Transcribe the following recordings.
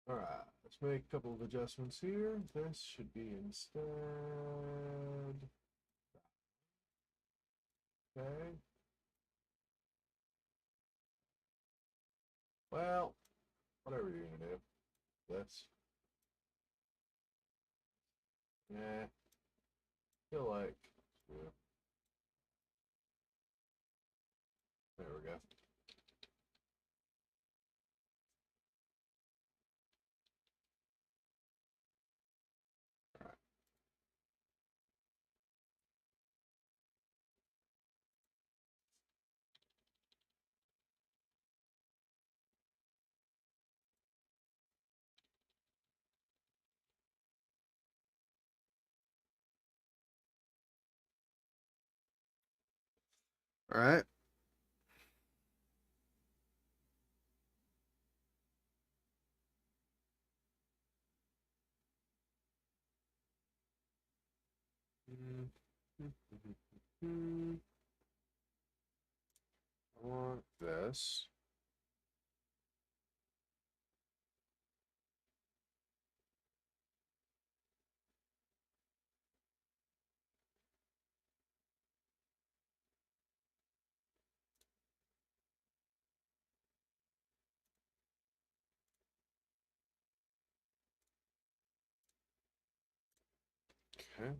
Alright, let's make a couple of adjustments here. This should be instead. Okay. Well, whatever you're gonna do. This. Yeah. Feel like. Yeah, there we go. Alright. Alright. I want this. Okay.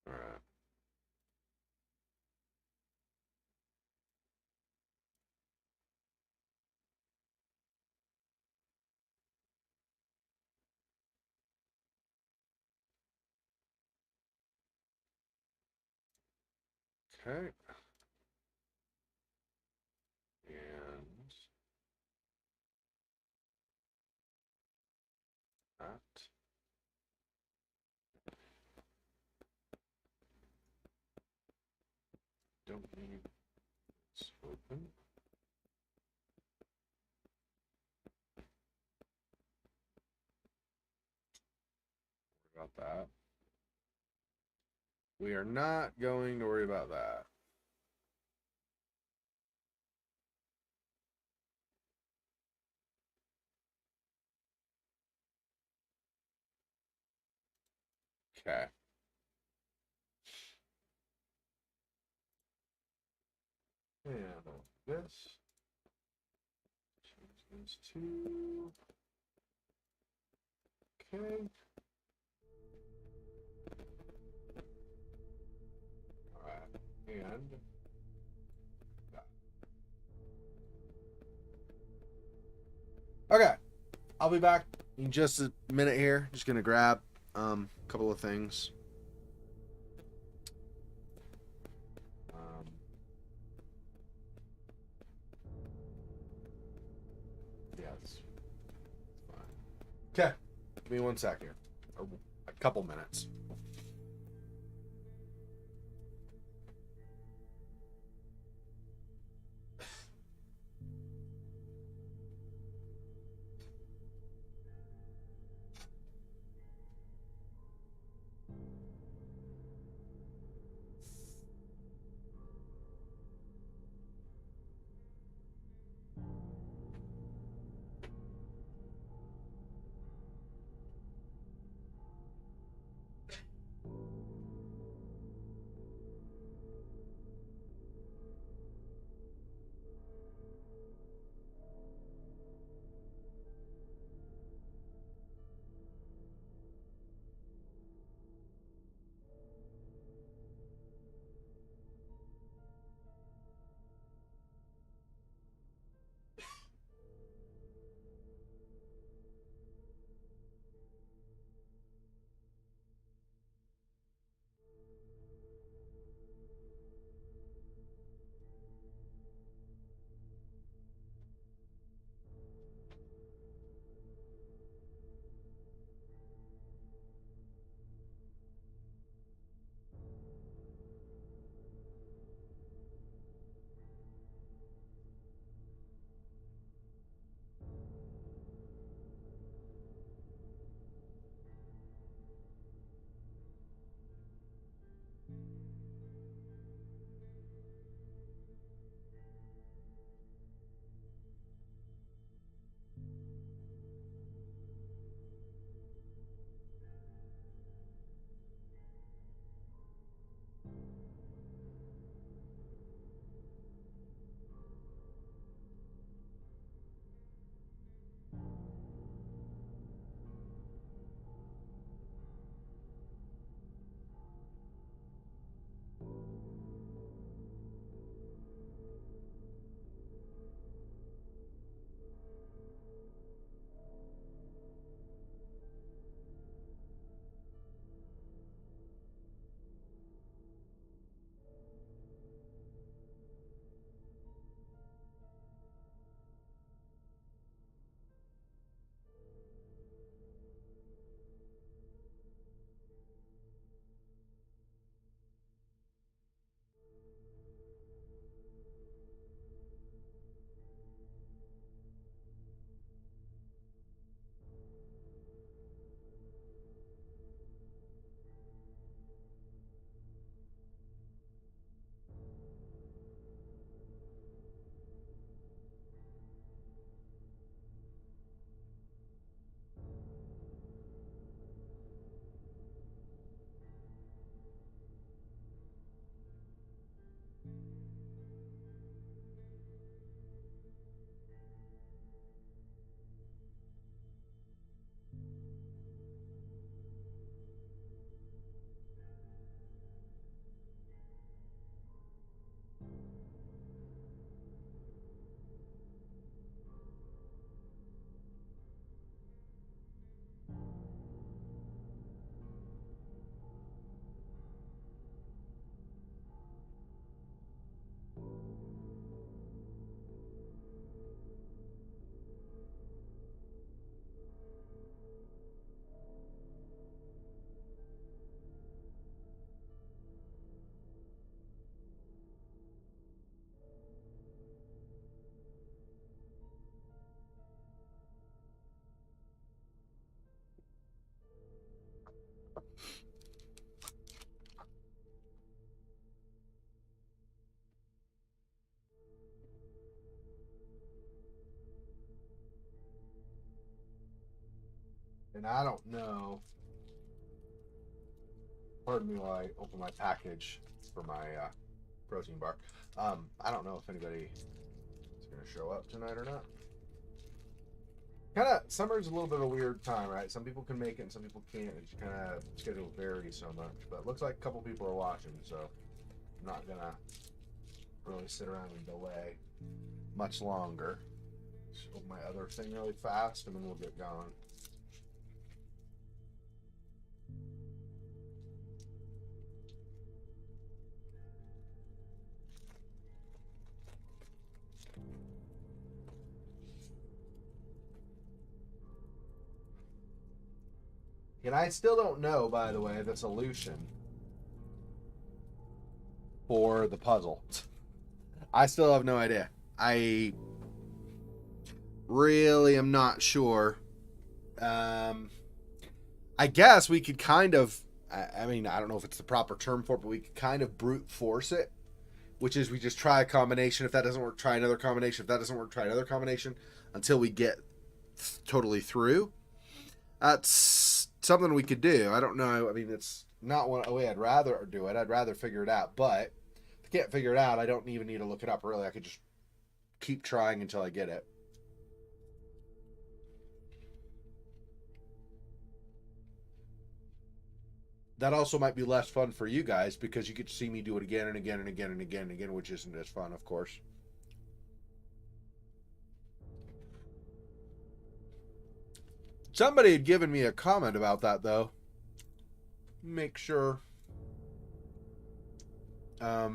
Alright. Okay. And that. Don't need this open. Worry about that. We are not going to worry about that. Okay. And this. Change this to. Okay. Alright. And that. Okay. I'll be back in just a minute here. Just gonna grab a couple of things. Yeah, it's fine. Okay. Give me 1 sec here. Or a couple minutes. And I don't know. Pardon me while I open my package for my protein bar. I don't know if anybody is going to show up tonight or not. Summer's a little bit of a weird time, right? Some people can make it and some people can't. It's kind of schedule varies so much. But it looks like a couple people are watching, so I'm not going to really sit around and delay much longer. Just open my other thing really fast and then we'll get going. And I still don't know, by the way, the solution for the puzzle. I still have no idea. I really am not sure. I guess we could kind of, I mean, I don't know if it's the proper term for it, but we could kind of brute force it, which is we just try a combination. If that doesn't work, try another combination. If that doesn't work, try another combination until we get totally through. That's something we could do. I don't know. I mean, it's not one way I'd rather do it. I'd rather figure it out. But if I can't figure it out, I don't even need to look it up, really. I could just keep trying until I get it. That also might be less fun for you guys because you get to see me do it again and again and again and again and again, which isn't as fun, of course. Somebody had given me a comment about that, though. Make sure. Let's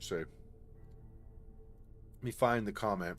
see. Let me find the comment.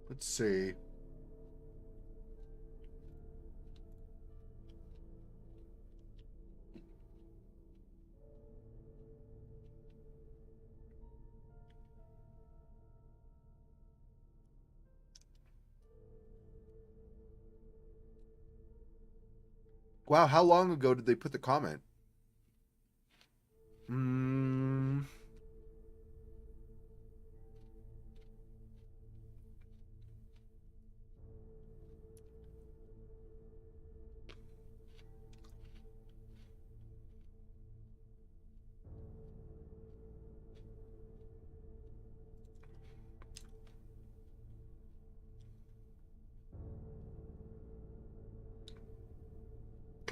Let's see. Wow, how long ago did they put the comment?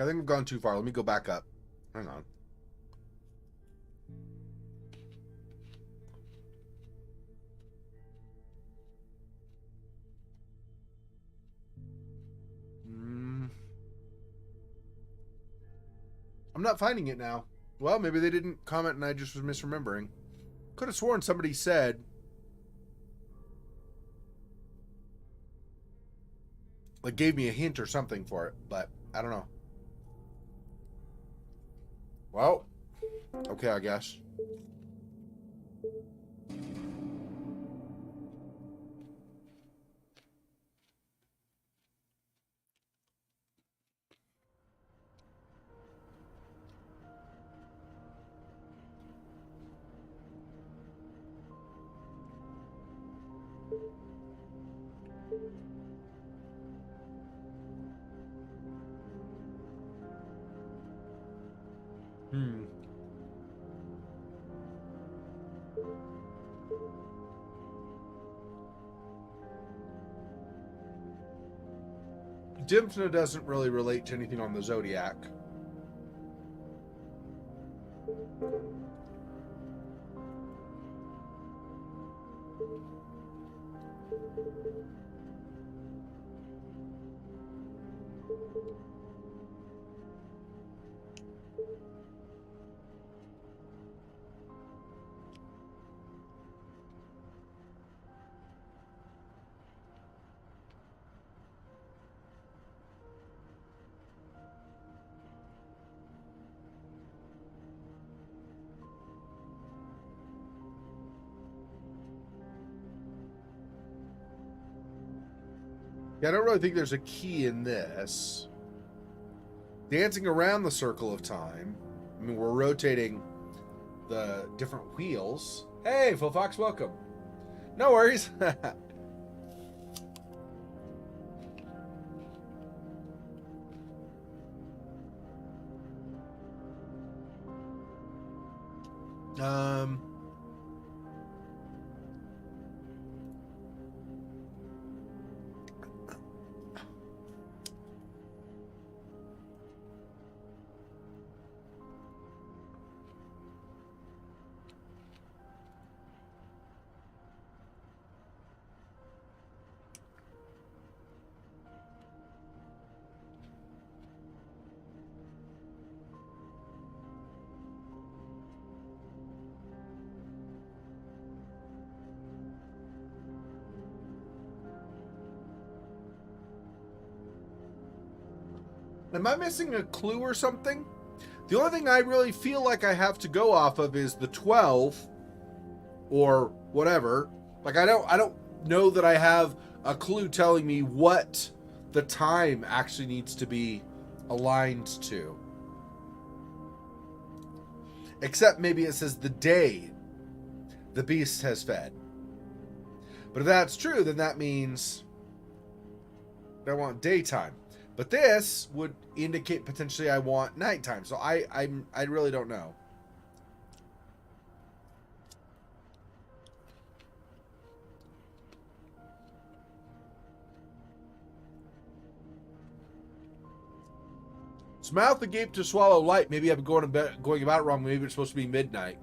I think I've gone too far. Let me go back up. Hang on. I'm not finding it now. Well, maybe they didn't comment and I just was misremembering. Could have sworn somebody said, like, gave me a hint or something for it, but I don't know. Well, okay, I guess. Dimphna doesn't really relate to anything on the Zodiac. Yeah, I don't really think there's a key in this. Dancing around the circle of time. I mean, we're rotating the different wheels. Hey, Phil Fox, welcome. No worries. um... Am I missing a clue or something? The only thing I really feel like I have to go off of is the 12 or whatever. Like I don't know that I have a clue telling me what the time actually needs to be aligned to. Except maybe it says the day the beast has fed. But if that's true, then that means I want daytime. But this would indicate potentially I want nighttime. So I really don't know. Mouth agape to swallow light. Maybe I'm going about it wrong. Maybe it's supposed to be midnight.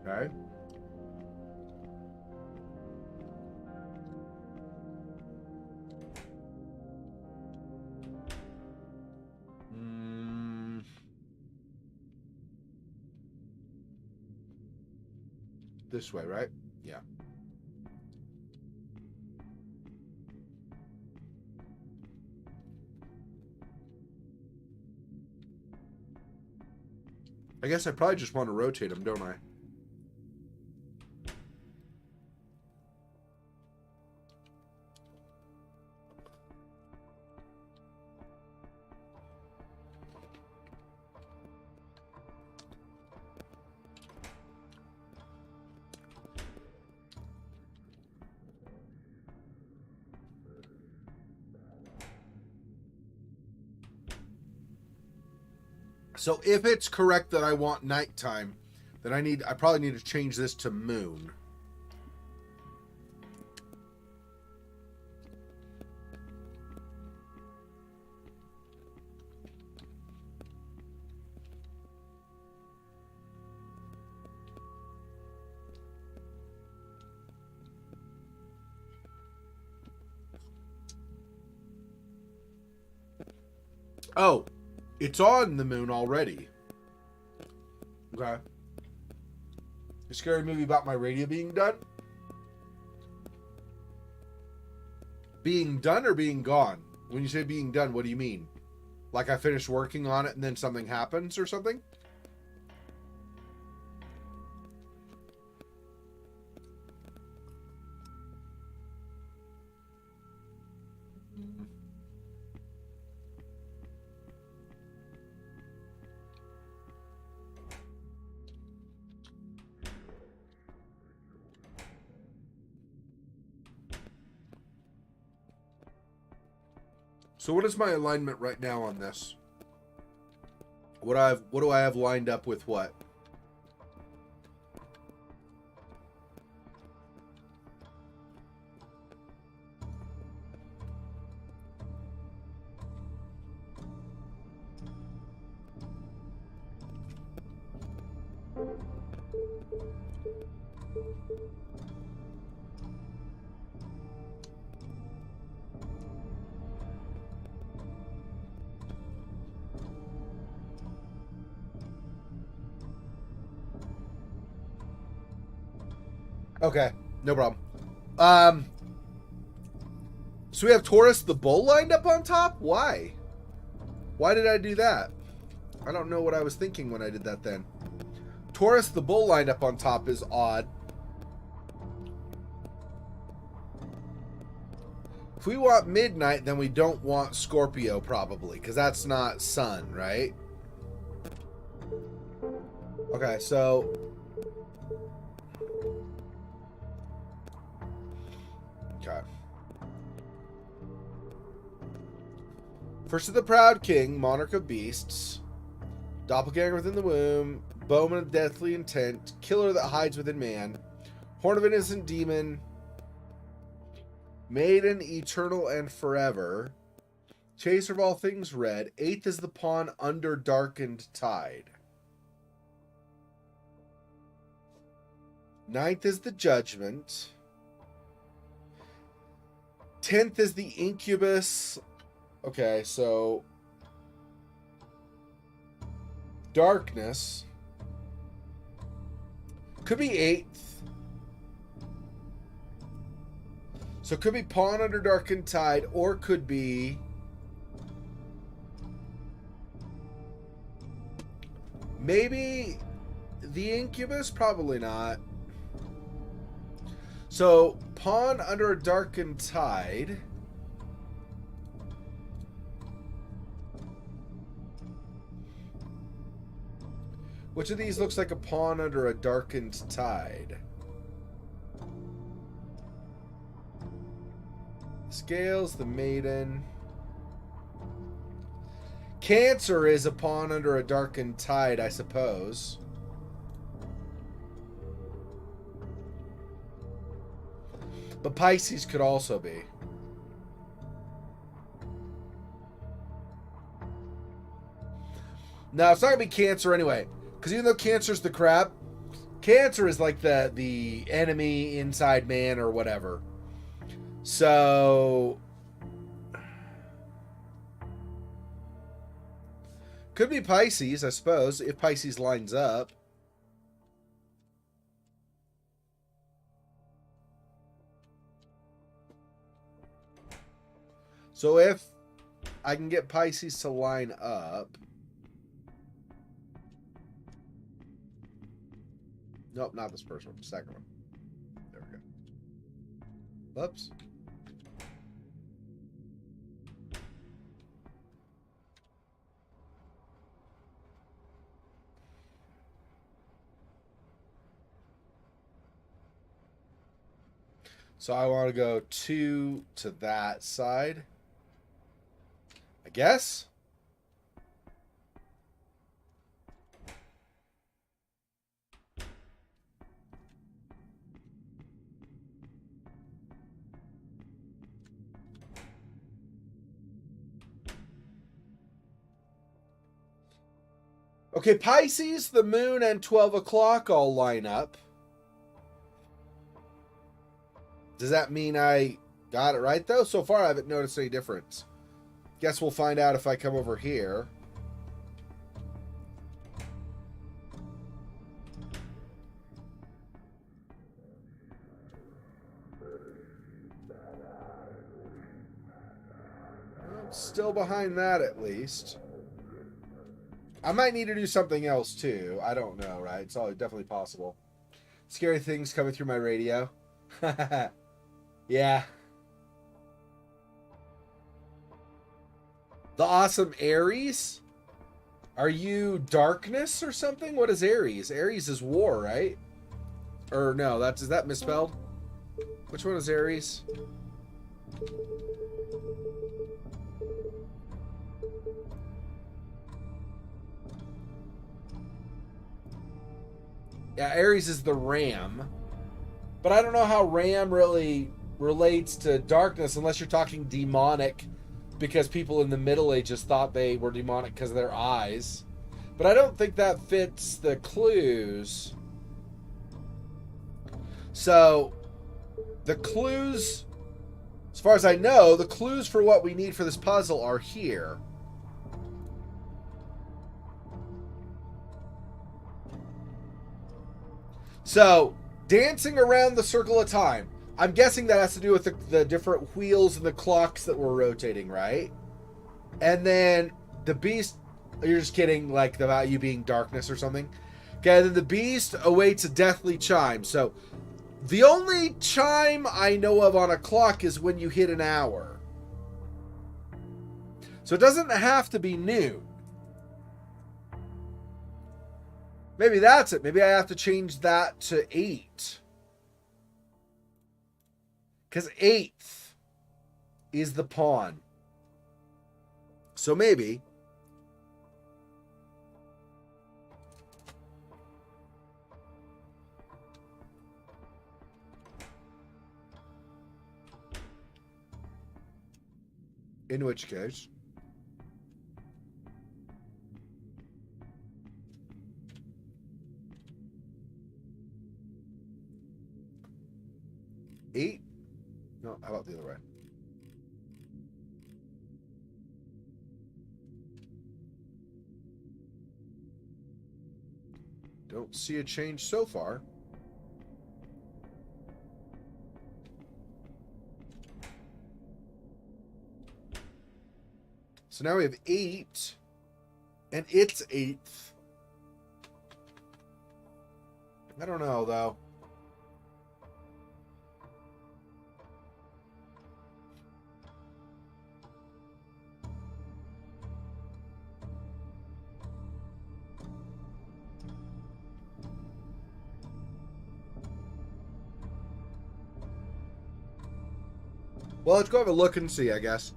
Okay. This way, right? Yeah. I guess I probably just want to rotate them, don't I? So if it's correct that I want nighttime, then I probably need to change this to moon. Oh, it's on the moon already. Okay. A scary movie about my radio being done? Being done or being gone? When you say being done, what do you mean? Like I finished working on it and then something happens or something? So what is my alignment right now on this? What do I have lined up with what? Okay, no problem. So we have Taurus the bull lined up on top? Why? Why did I do that? I don't know what I was thinking when I did that then. Taurus the bull lined up on top is odd. If we want midnight, then we don't want Scorpio probably, because that's not sun, right? Okay, so... Okay. First of the Proud King, Monarch of Beasts, Doppelganger within the Womb, Bowman of Deathly Intent, Killer that hides within man, Horn of Innocent Demon, Maiden, Eternal and Forever, Chaser of All Things Red, 8th is the Pawn under Darkened Tide. 9th is the Judgment. 10th is the Incubus. Okay, so Darkness. Could be 8th. So it could be Pawn under Darkened Tide, or could be maybe the Incubus? Probably not. So Pawn under a Darkened Tide. Which of these looks like a pawn under a darkened tide? Scales, the Maiden. Cancer is a pawn under a darkened tide, I suppose. But Pisces could also be. No, it's not going to be Cancer anyway. Because even though Cancer's the crab, Cancer is like the enemy inside man or whatever. So could be Pisces, I suppose, if Pisces lines up. So if I can get Pisces to line up. Nope, not this first one. Second one. There we go. Whoops. So I want to go 2 to that side. I guess. Okay, Pisces, the moon, and 12 o'clock all line up. Does that mean I got it right, though? So far, I haven't noticed any difference. Guess we'll find out if I come over here. I'm still behind that, at least. I might need to do something else, too. I don't know, right? It's all definitely possible. Scary things coming through my radio. Yeah. The awesome Aries? Are you darkness or something? What is Aries? Aries is war, right? Or no, is that misspelled? Which one is Aries? Yeah, Aries is the ram. But I don't know how ram really relates to darkness unless you're talking demonic, because people in the Middle Ages thought they were demonic because of their eyes. But I don't think that fits the clues. So, the clues, as far as I know, the clues for what we need for this puzzle are here. So, dancing around the circle of time. I'm guessing that has to do with the different wheels and the clocks that we're rotating, right? And then The beast, you're just kidding, like about you being darkness or something. Okay, then the beast awaits a deathly chime. So the only chime I know of on a clock is when you hit an hour. So it doesn't have to be noon. Maybe that's it. Maybe I have to change that to 8. Because 8th is the pawn. So maybe. In which case. Eight? No, how about the other way? Don't see a change so far. So now we have 8, and it's 8th. I don't know, though. Well, let's go have a look and see, I guess.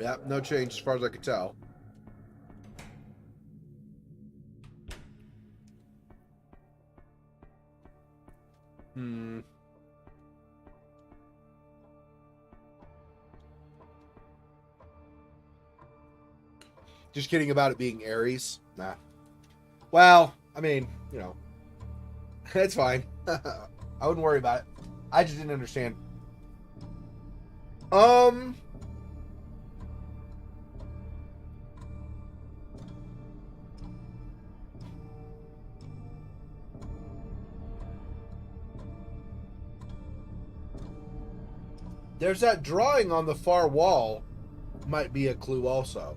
Yeah, no change as far as I could tell. Just kidding about it being Aries. Nah. Well, I mean, you know, it's fine. I wouldn't worry about it. I just didn't understand. There's that drawing on the far wall. Might be a clue also.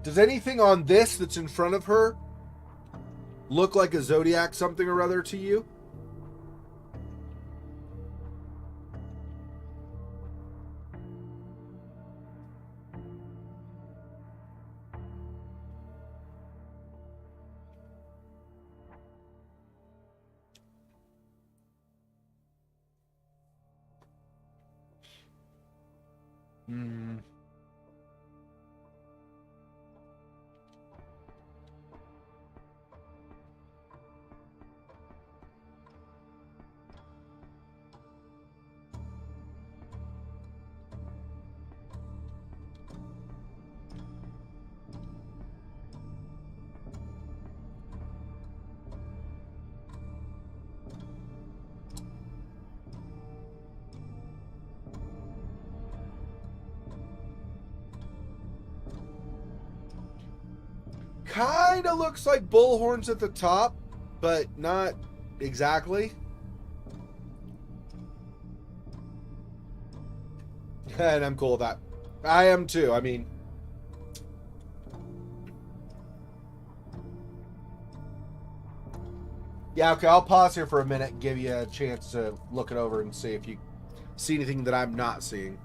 Does anything on this that's in front of her look like a zodiac something or other to you? Kind of looks like bull horns at the top, but not exactly. And I'm cool with that. I am too. I mean, yeah, okay, I'll pause here for a minute and give you a chance to look it over and see if you see anything that I'm not seeing.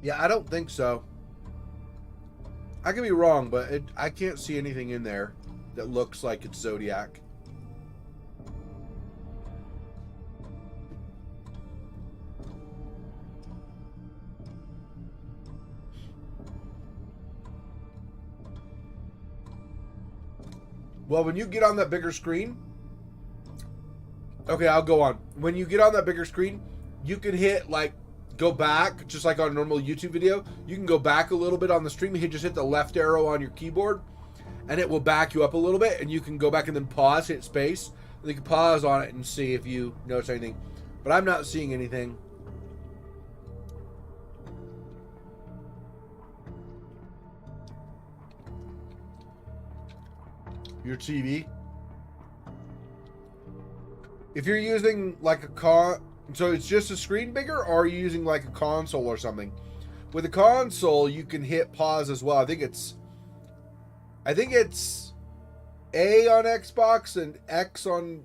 Yeah, I don't think so. I could be wrong, but I can't see anything in there that looks like it's Zodiac. Well, when you get on that bigger screen, okay, I'll go on. When you get on that bigger screen, you can hit like go back, just like on a normal YouTube video. You can go back a little bit on the stream. You just hit the left arrow on your keyboard, and it will back you up a little bit. And you can go back and then pause, hit space, and you can pause on it and see if you notice anything. But I'm not seeing anything. Your TV. If you're using like a so it's just a screen bigger, or are you using like a console or something? With a console, you can hit pause as well. I think it's A on Xbox and X on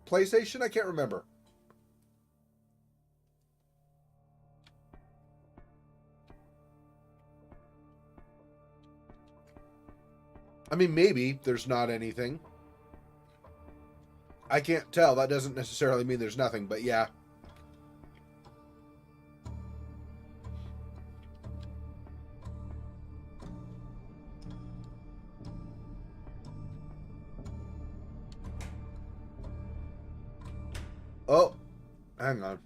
PlayStation. I can't remember. I mean, maybe there's not anything. I can't tell. That doesn't necessarily mean there's nothing, but yeah. Oh, hang on.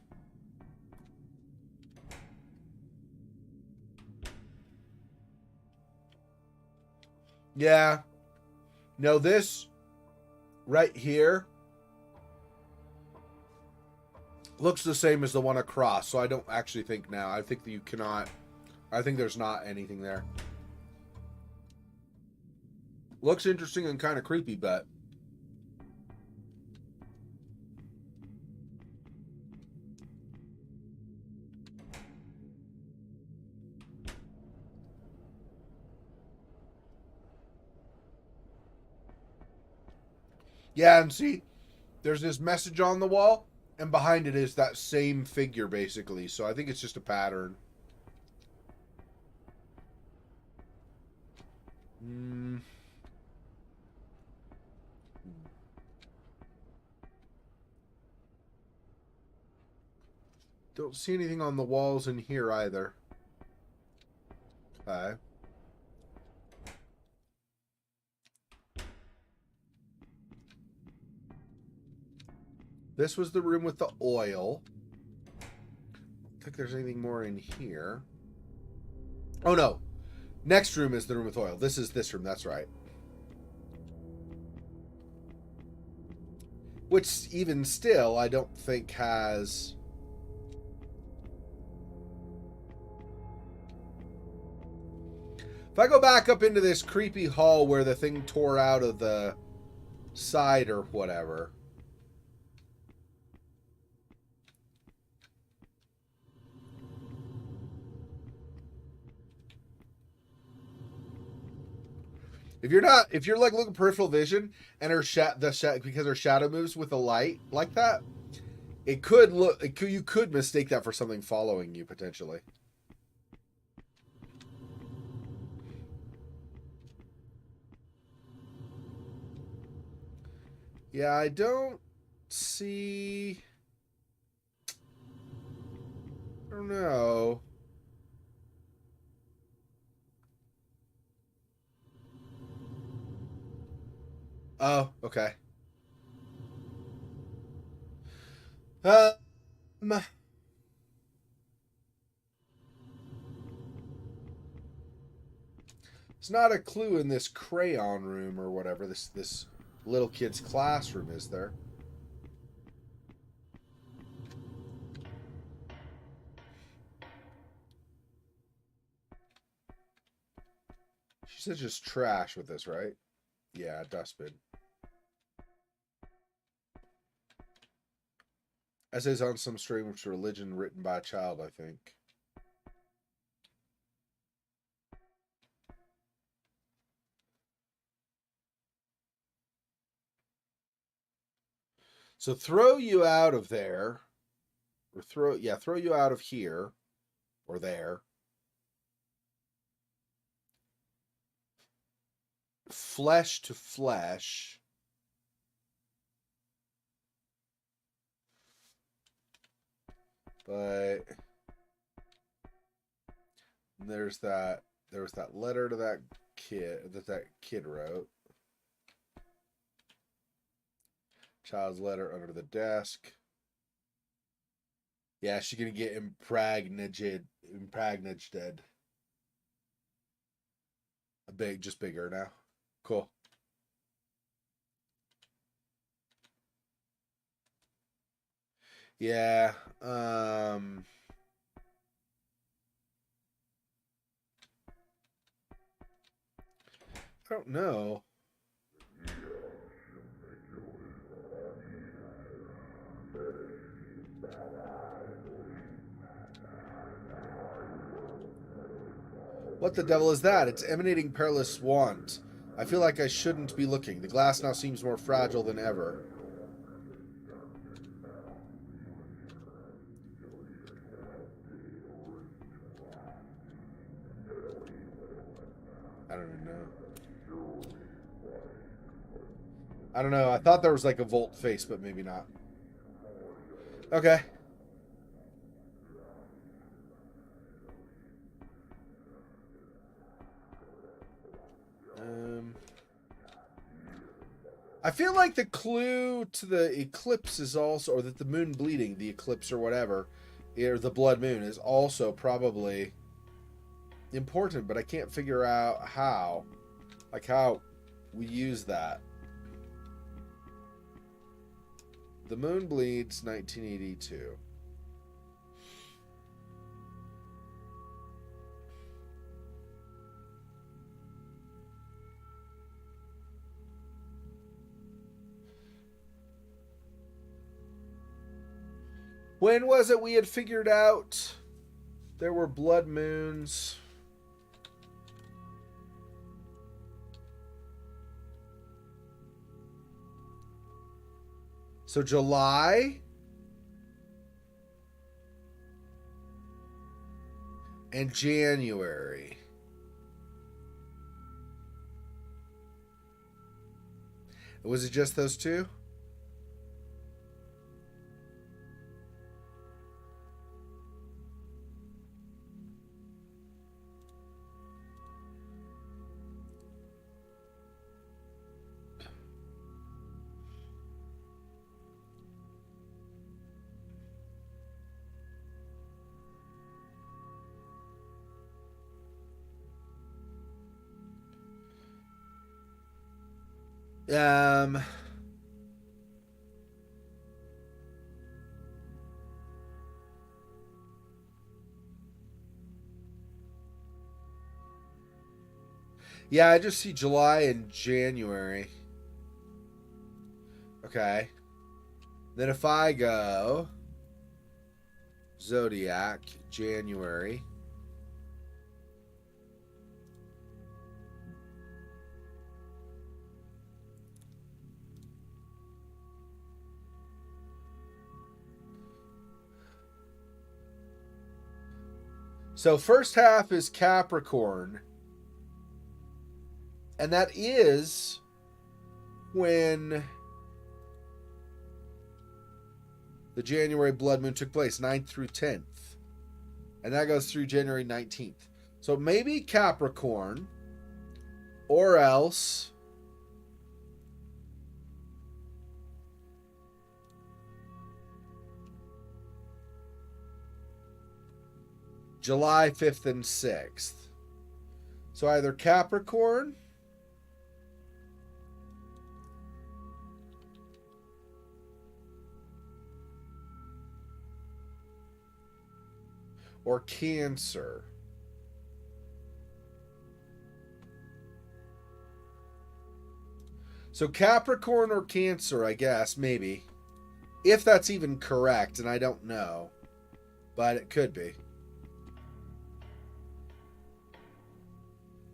Yeah. No, this right here looks the same as the one across, so I don't actually think now. I think that you cannot. I think there's not anything there. Looks interesting and kind of creepy, but yeah, and see, there's this message on the wall, and behind it is that same figure, basically. So I think it's just a pattern. Don't see anything on the walls in here either. Okay. This was the room with the oil. I think there's anything more in here. Oh no. Next room is the room with oil. This is this room, that's right. Which even still I don't think has... If I go back up into this creepy hall where the thing tore out of the side or whatever... If you're like looking peripheral vision and because her shadow moves with the light like that, you could mistake that for something following you potentially. Yeah, I don't see. I don't know. Oh, okay. It's not a clue in this crayon room or whatever. This little kid's classroom, is there? She said just trash with this, right? Yeah, dustbin. Essays on some strange religion written by a child, I think. So throw you out of there, or throw you out of here, or there. flesh to flesh. But there was that letter to that kid wrote. Child's letter under the desk. Yeah, she's gonna get impregnated. Just bigger now. Cool. Yeah. I don't know. What the devil is that? It's emanating perilous want. I feel like I shouldn't be looking. The glass now seems more fragile than ever. I don't even know. I don't know. I thought there was like a Volt face, but maybe not. Okay. I feel like the clue to the eclipse is also, or that the moon bleeding, the eclipse or whatever, or the blood moon is also probably important, but I can't figure out how. Like how we use that. The moon bleeds 1982. When was it we had figured out there were blood moons? So July and January. Was it just those two? Yeah, I just see July and January. Okay. Then if I go Zodiac, January. So first half is Capricorn. And that is when the January blood moon took place, 9th through 10th. And that goes through January 19th. So maybe Capricorn, or else July 5th and 6th. So either Capricorn or Cancer. So Capricorn or Cancer, I guess, maybe. If that's even correct, and I don't know. But it could be.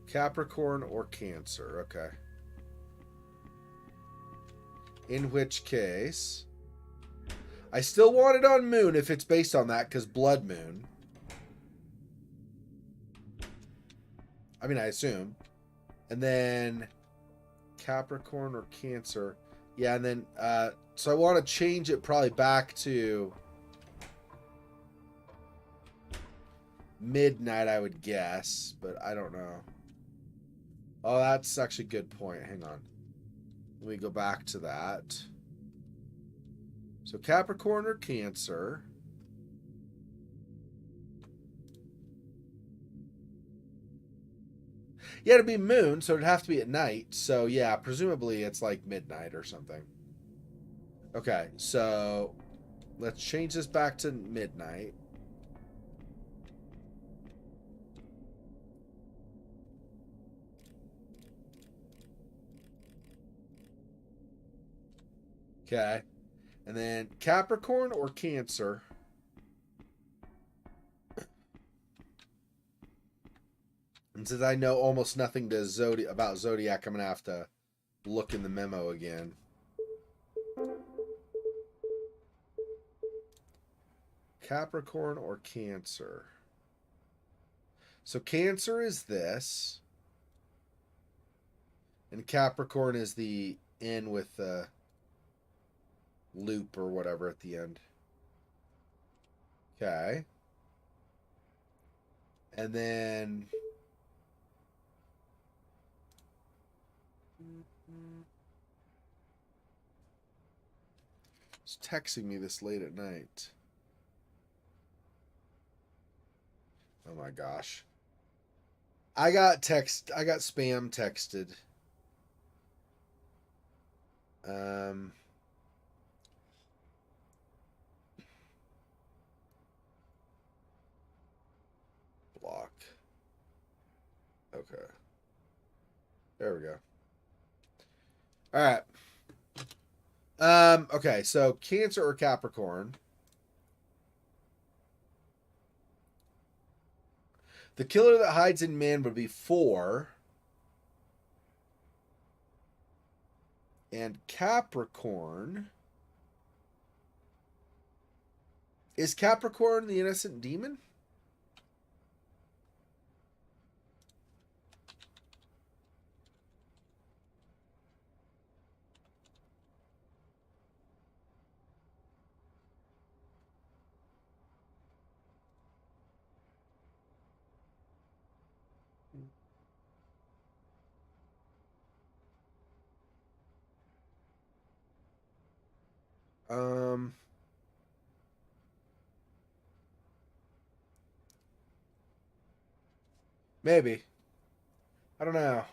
Capricorn or Cancer, okay. In which case, I still want it on Moon if it's based on that, because Blood Moon. I mean, I assume. And then Capricorn or Cancer. Yeah, and then so I want to change it probably back to midnight, I would guess, but I don't know. Oh, that's actually a good point. Hang on. Let me go back to that. So Capricorn or Cancer. Yeah, it'd be moon, so it'd have to be at night. So yeah, presumably it's like midnight or something. Okay, so let's change this back to midnight. Okay. And then Capricorn or Cancer. And since I know almost nothing to about Zodiac, I'm going to have to look in the memo again. Capricorn or Cancer. So Cancer is this. And Capricorn is the N with the loop or whatever at the end. Okay. And then it's texting me this late at night. Oh my gosh. I got spam texted. Block. Okay. There we go. All right. Okay, so Cancer or Capricorn. The killer that hides in man would be 4. And Capricorn. Is Capricorn the innocent demon? Maybe. I don't know.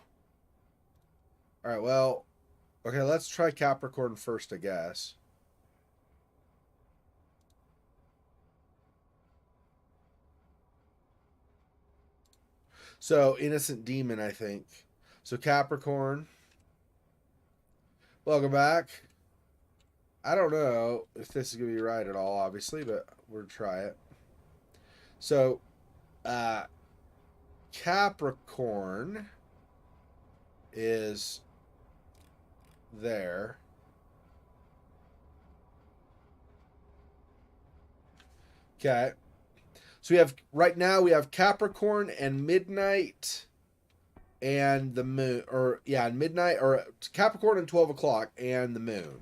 All right, well, okay, let's try Capricorn first, I guess. So, innocent demon, I think. So, Capricorn. Welcome back. I don't know if this is going to be right at all, obviously, but we're going to try it. So, Capricorn is there. Okay. So we have, right now we have Capricorn and midnight and the moon, or yeah, midnight, or Capricorn and 12 o'clock and the moon.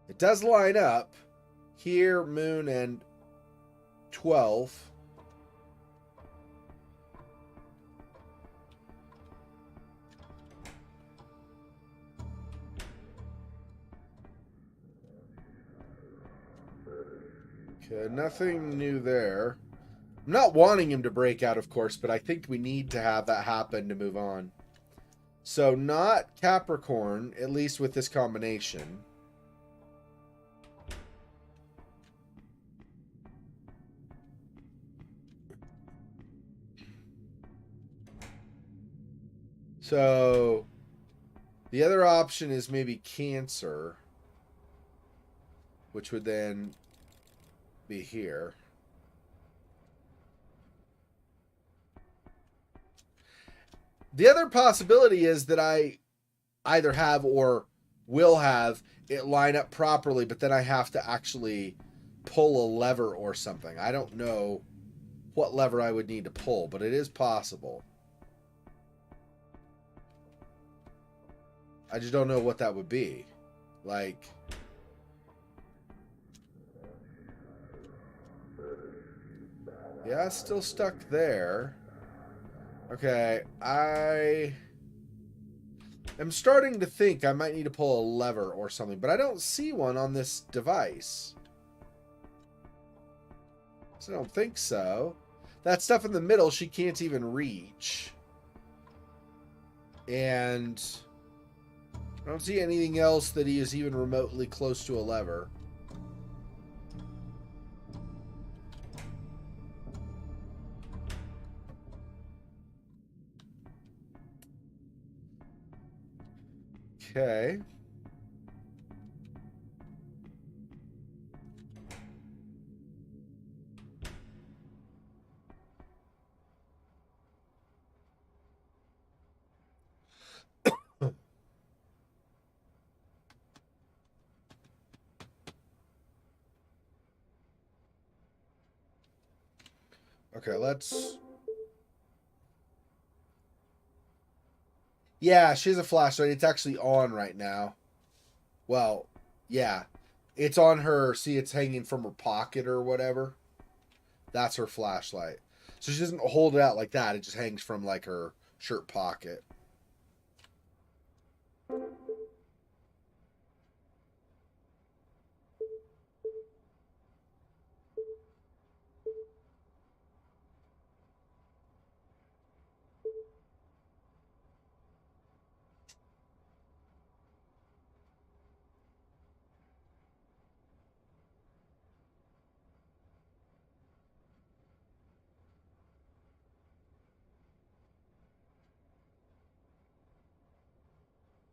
It does line up here, moon and 12. Okay, nothing new there. I'm not wanting him to break out, of course, but I think we need to have that happen to move on. So not Capricorn, at least with this combination. So the other option is maybe Cancer, which would then be here. The other possibility is that I either have or will have it line up properly, but then I have to actually pull a lever or something. I don't know what lever I would need to pull, but it is possible. I just don't know what that would be. Like, yeah, it's still stuck there. Okay, I am starting to think I might need to pull a lever or something, but I don't see one on this device. So I don't think so. That stuff in the middle, she can't even reach. And I don't see anything else that he is even remotely close to a lever. Okay. Okay, let's... Yeah, she has a flashlight. It's actually on right now. Well, yeah. It's on her. See, it's hanging from her pocket or whatever. That's her flashlight. So she doesn't hold it out like that. It just hangs from like her shirt pocket.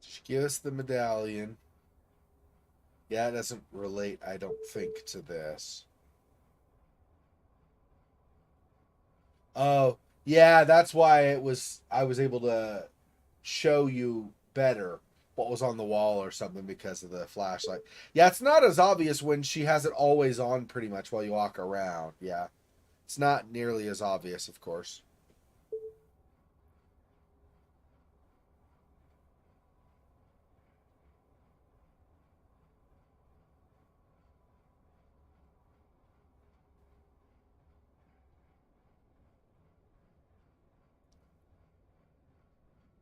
She gave us the medallion. Yeah, it doesn't relate, I don't think, to this. Oh, yeah, that's why it was. I was able to show you better what was on the wall or something because of the flashlight. Yeah, it's not as obvious when she has it always on pretty much while you walk around. Yeah, it's not nearly as obvious, of course.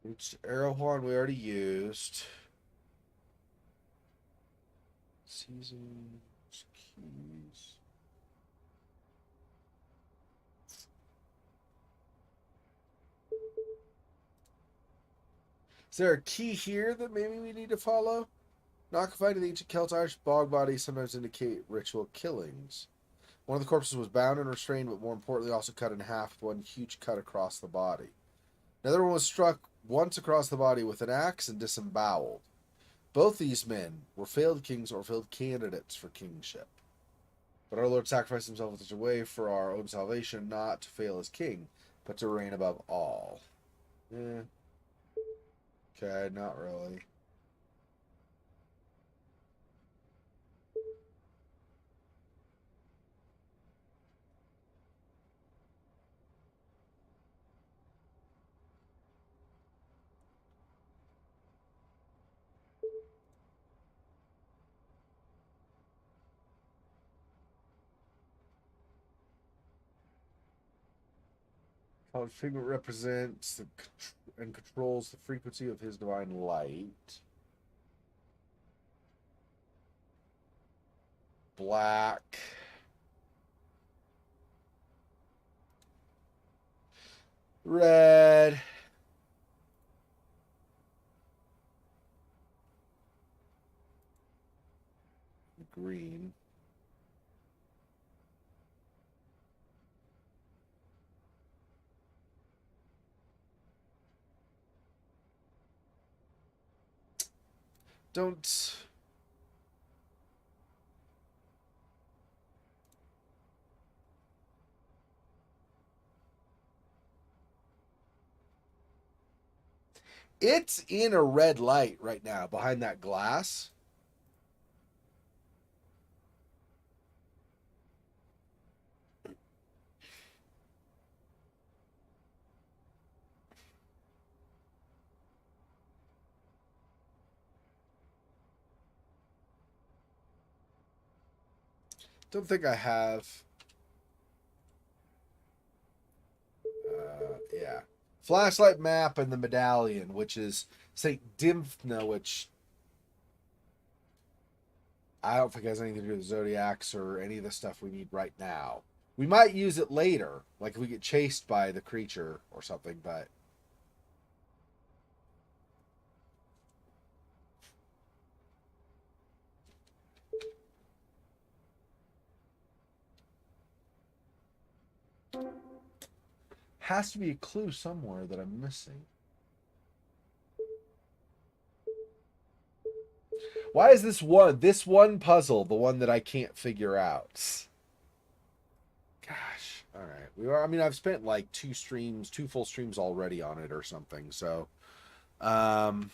Which arrow horn we already used. Seasons, keys. Is there a key here that maybe we need to follow? Not confined to the ancient Celts, Irish bog bodies sometimes indicate ritual killings. One of the corpses was bound and restrained, but more importantly, also cut in half with one huge cut across the body. Another one was struck once across the body with an axe and disemboweled. Both these men were failed kings or failed candidates for kingship. But our Lord sacrificed himself in such a way for our own salvation, not to fail as king, but to reign above all. Eh, okay, not really. Colored figment represents and controls the frequency of his divine light. Black. Red. Green. Don't... It's in a red light right now behind that glass. Don't think I have. Yeah. Flashlight map and the medallion, which is St. Dimphna, which I don't think has anything to do with Zodiacs or any of the stuff we need right now. We might use it later, like if we get chased by the creature or something, but has to be a clue somewhere that I'm missing. Why is this one puzzle the one that I can't figure out? Gosh. All right. I mean, I've spent like two full streams already on it or something. So, um,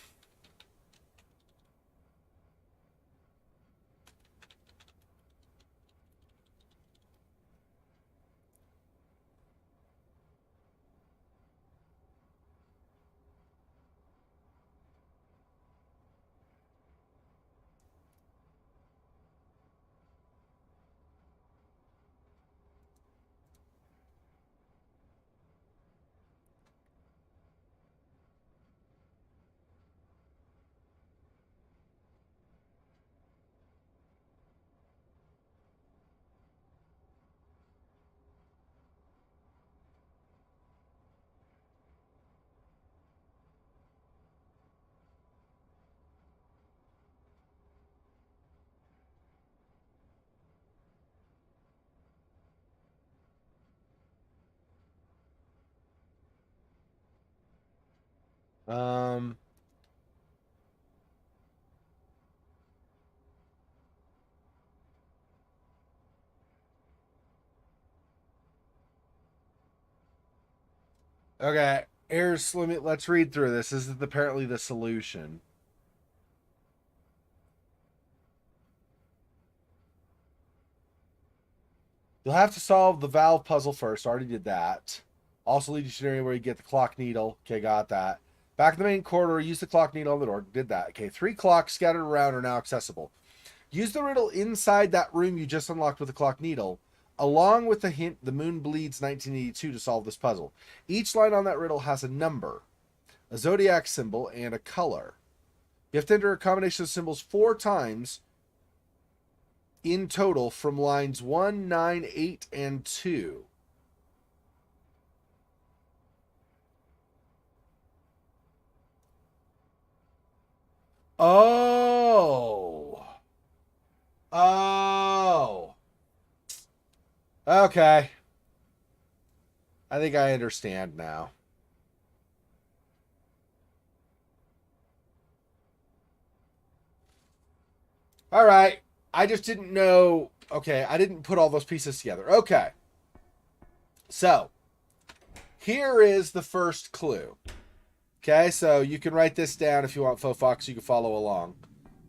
um, okay. Let's read through this. This is apparently the solution. You'll have to solve the valve puzzle first. Already did that. Also lead you to an area where you get the clock needle. Okay, got that. Back in the main corridor, use the clock needle on the door. Did that. Okay, 3 clocks scattered around are now accessible. Use the riddle inside that room you just unlocked with the clock needle, along with the hint the moon bleeds 1982 to solve this puzzle. Each line on that riddle has a number, a zodiac symbol, and a color. You have to enter a combination of symbols 4 times in total from lines 1, 9, 8, and 2. Oh. Oh. Okay. I think I understand now. All right. I just didn't know. Okay, I didn't put all those pieces together. Okay. So, here is the first clue. Okay, so you can write this down if you want, Faux Fox. You can follow along,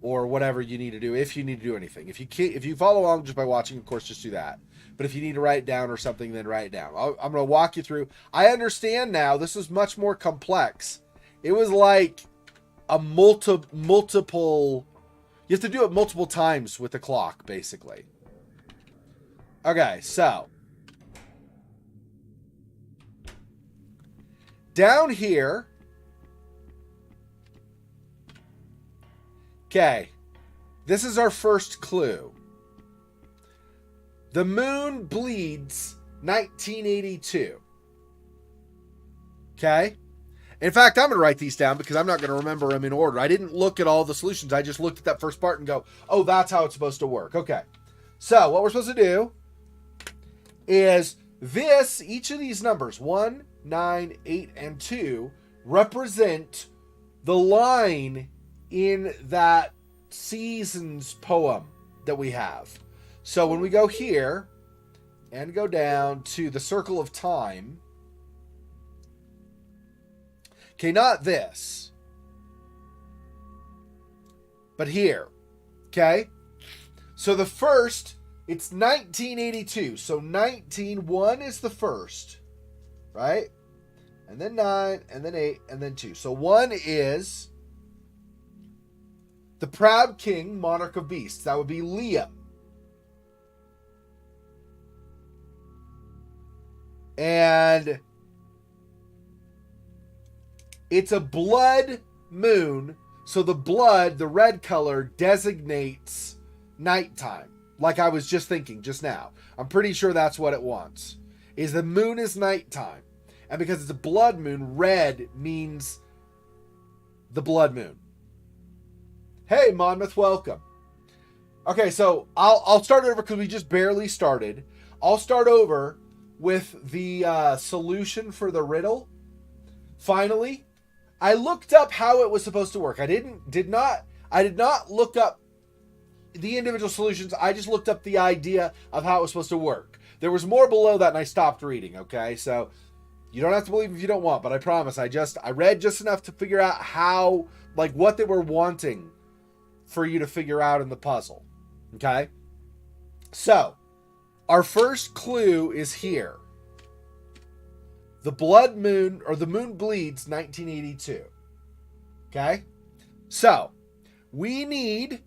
or whatever you need to do. If you need to do anything, if you follow along just by watching, of course, just do that. But if you need to write it down or something, then write it down. I'm going to walk you through. I understand now. This is much more complex. It was like a multiple. You have to do it multiple times with the clock, basically. Okay, so down here. Okay, this is our first clue. The moon bleeds 1982. Okay? In fact, I'm going to write these down because I'm not going to remember them in order. I didn't look at all the solutions. I just looked at that first part and go, oh, that's how it's supposed to work. Okay. So what we're supposed to do is each of these numbers, 1, 9, 8, and 2, represent the line in that season's poem that we have. So when we go here and go down to the circle of time, okay, not this. but here. Okay? So the first, it's 1982. So 1 is the first, right? And then 9, and then 8, and then 2. So 1 is the Proud King, Monarch of Beasts. That would be Leo. And it's a blood moon. So the blood, the red color, designates nighttime. Like I was just thinking just now. I'm pretty sure that's what it wants. Is the moon is nighttime. And because it's a blood moon, red means the blood moon. Hey, Monmouth, welcome. Okay, so I'll start over because we just barely started. I'll start over with the solution for the riddle. Finally, I looked up how it was supposed to work. I did not look up the individual solutions. I just looked up the idea of how it was supposed to work. There was more below that and I stopped reading, okay? So you don't have to believe if you don't want, but I promise I read just enough to figure out how, like what they were wanting for you to figure out in the puzzle. Okay? So, our first clue is here. The blood moon, or the moon bleeds 1982. Okay? So, we need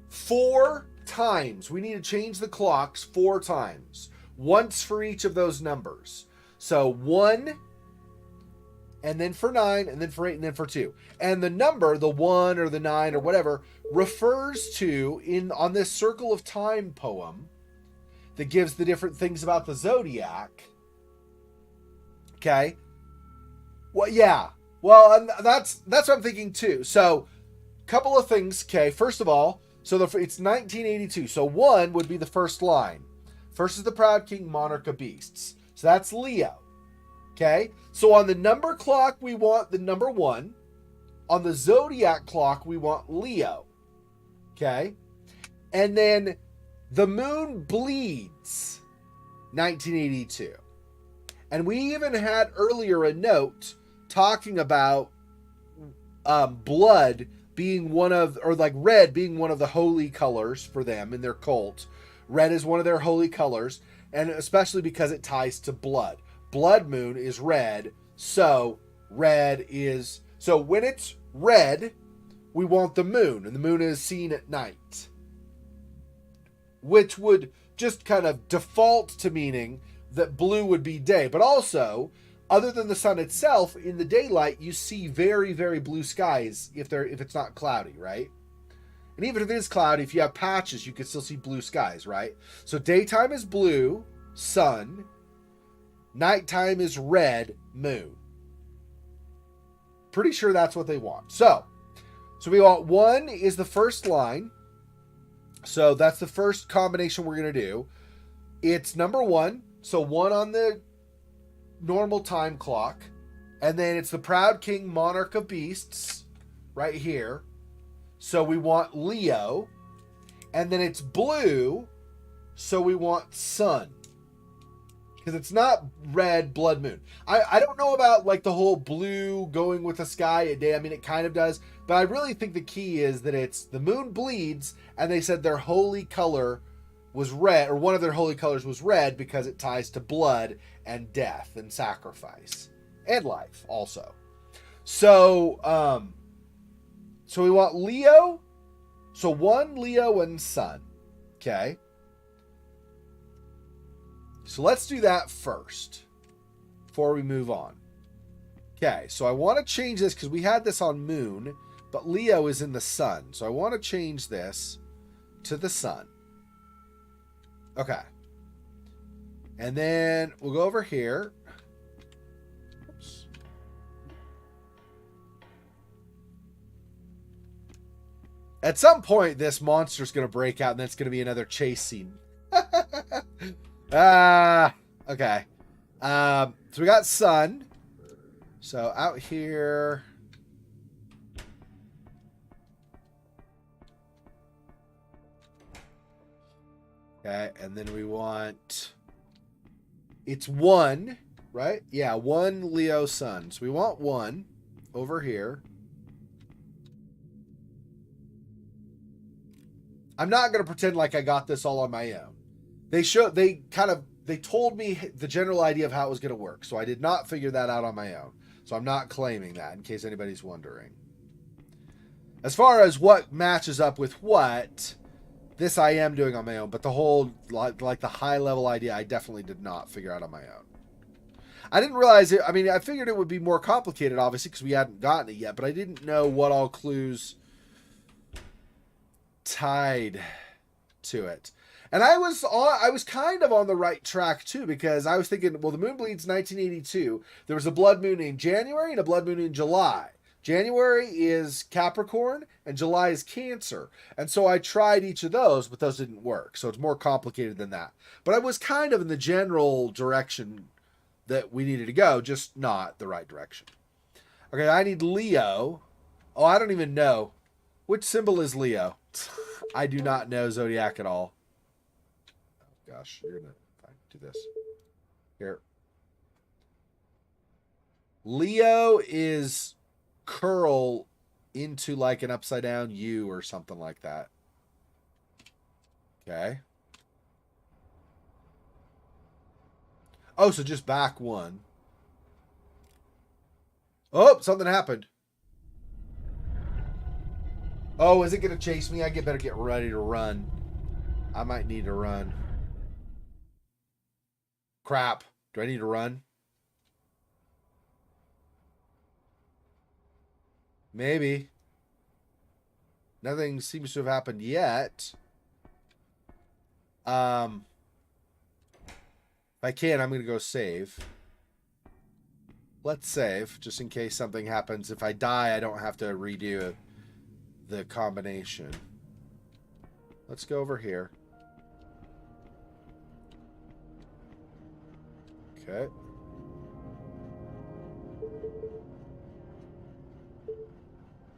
4 times. We need to change the clocks 4 times. Once for each of those numbers. So 1, and then for 9, and then for 8, and then for 2. And the number, the 1 or the 9 or whatever, refers to, on this Circle of Time poem that gives the different things about the zodiac. Okay? Well, yeah. Well, that's what I'm thinking too. So, couple of things, okay? First of all, so it's 1982. So 1 would be the first line. First is the Proud King, Monarch of Beasts. So that's Leo. Okay? So on the number clock, we want the number 1. On the zodiac clock, we want Leo. Okay? And then the moon bleeds 1982. And we even had earlier a note talking about blood being one of, or like red being one of the holy colors for them in their cult. Red is one of their holy colors. And especially because it ties to blood. Blood moon is red, so red is... So when it's red, we want the moon, and the moon is seen at night. Which would just kind of default to meaning that blue would be day. But also, other than the sun itself, in the daylight, you see very, very blue skies if it's not cloudy, right? And even if it is cloudy, if you have patches, you can still see blue skies, right? So daytime is blue, sun. Nighttime is red, moon. Pretty sure that's what they want. So we want 1 is the first line. So that's the first combination we're going to do. It's number 1. So 1 on the normal time clock. And then it's the Proud King, Monarch of Beasts, right here. So we want Leo. And then it's blue. So we want sun. Because it's not red, blood moon. I don't know about like the whole blue going with the sky at day. I mean, it kind of does. But I really think the key is that it's the moon bleeds. And they said their holy color was red. Or one of their holy colors was red because it ties to blood and death and sacrifice. And life also. So we want Leo. So 1, Leo, and sun. Okay. So let's do that first before we move on. Okay, so I want to change this because we had this on moon, but Leo is in the sun. So I want to change this to the sun. Okay. And then we'll go over here. Oops. At some point, this monster's going to break out and then it's going to be another chase scene. Okay. So we got sun. So out here. Okay, and then we want... It's 1, right? Yeah, 1 Leo sun. So we want 1 over here. I'm not going to pretend like I got this all on my own. They told me the general idea of how it was going to work. So I did not figure that out on my own. So I'm not claiming that, in case anybody's wondering. As far as what matches up with what, this I am doing on my own. But the whole, like the high level idea, I definitely did not figure out on my own. I didn't realize it. I mean, I figured it would be more complicated, obviously, because we hadn't gotten it yet. But I didn't know what all clues tied to it. And I was kind of on the right track too, because I was thinking, well, the moon bleeds 1982. There was a blood moon in January and a blood moon in July. January is Capricorn and July is Cancer. And so I tried each of those, but those didn't work. So it's more complicated than that. But I was kind of in the general direction that we needed to go, just not the right direction. Okay, I need Leo. Oh, I don't even know. Which symbol is Leo? I do not know Zodiac at all. Oh, gosh, you're going to do this. Here. Leo is curl into like an upside down U or something like that. Okay. Oh, so just back one. Oh, something happened. Oh, is it going to chase me? I better get ready to run. I might need to run. Crap. Do I need to run? Maybe. Nothing seems to have happened yet. If I can, I'm going to go save. Let's save, just in case something happens. If I die, I don't have to redo the combination. Let's go over here. Okay.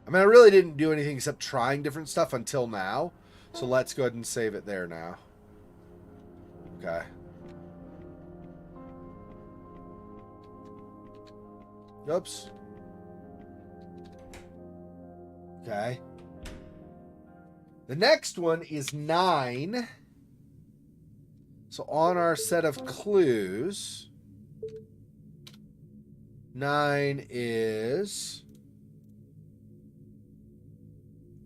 I mean, I really didn't do anything except trying different stuff until now. So let's go ahead and save it there now. Okay. Oops. Okay. The next one is 9. So on our set of clues, 9 is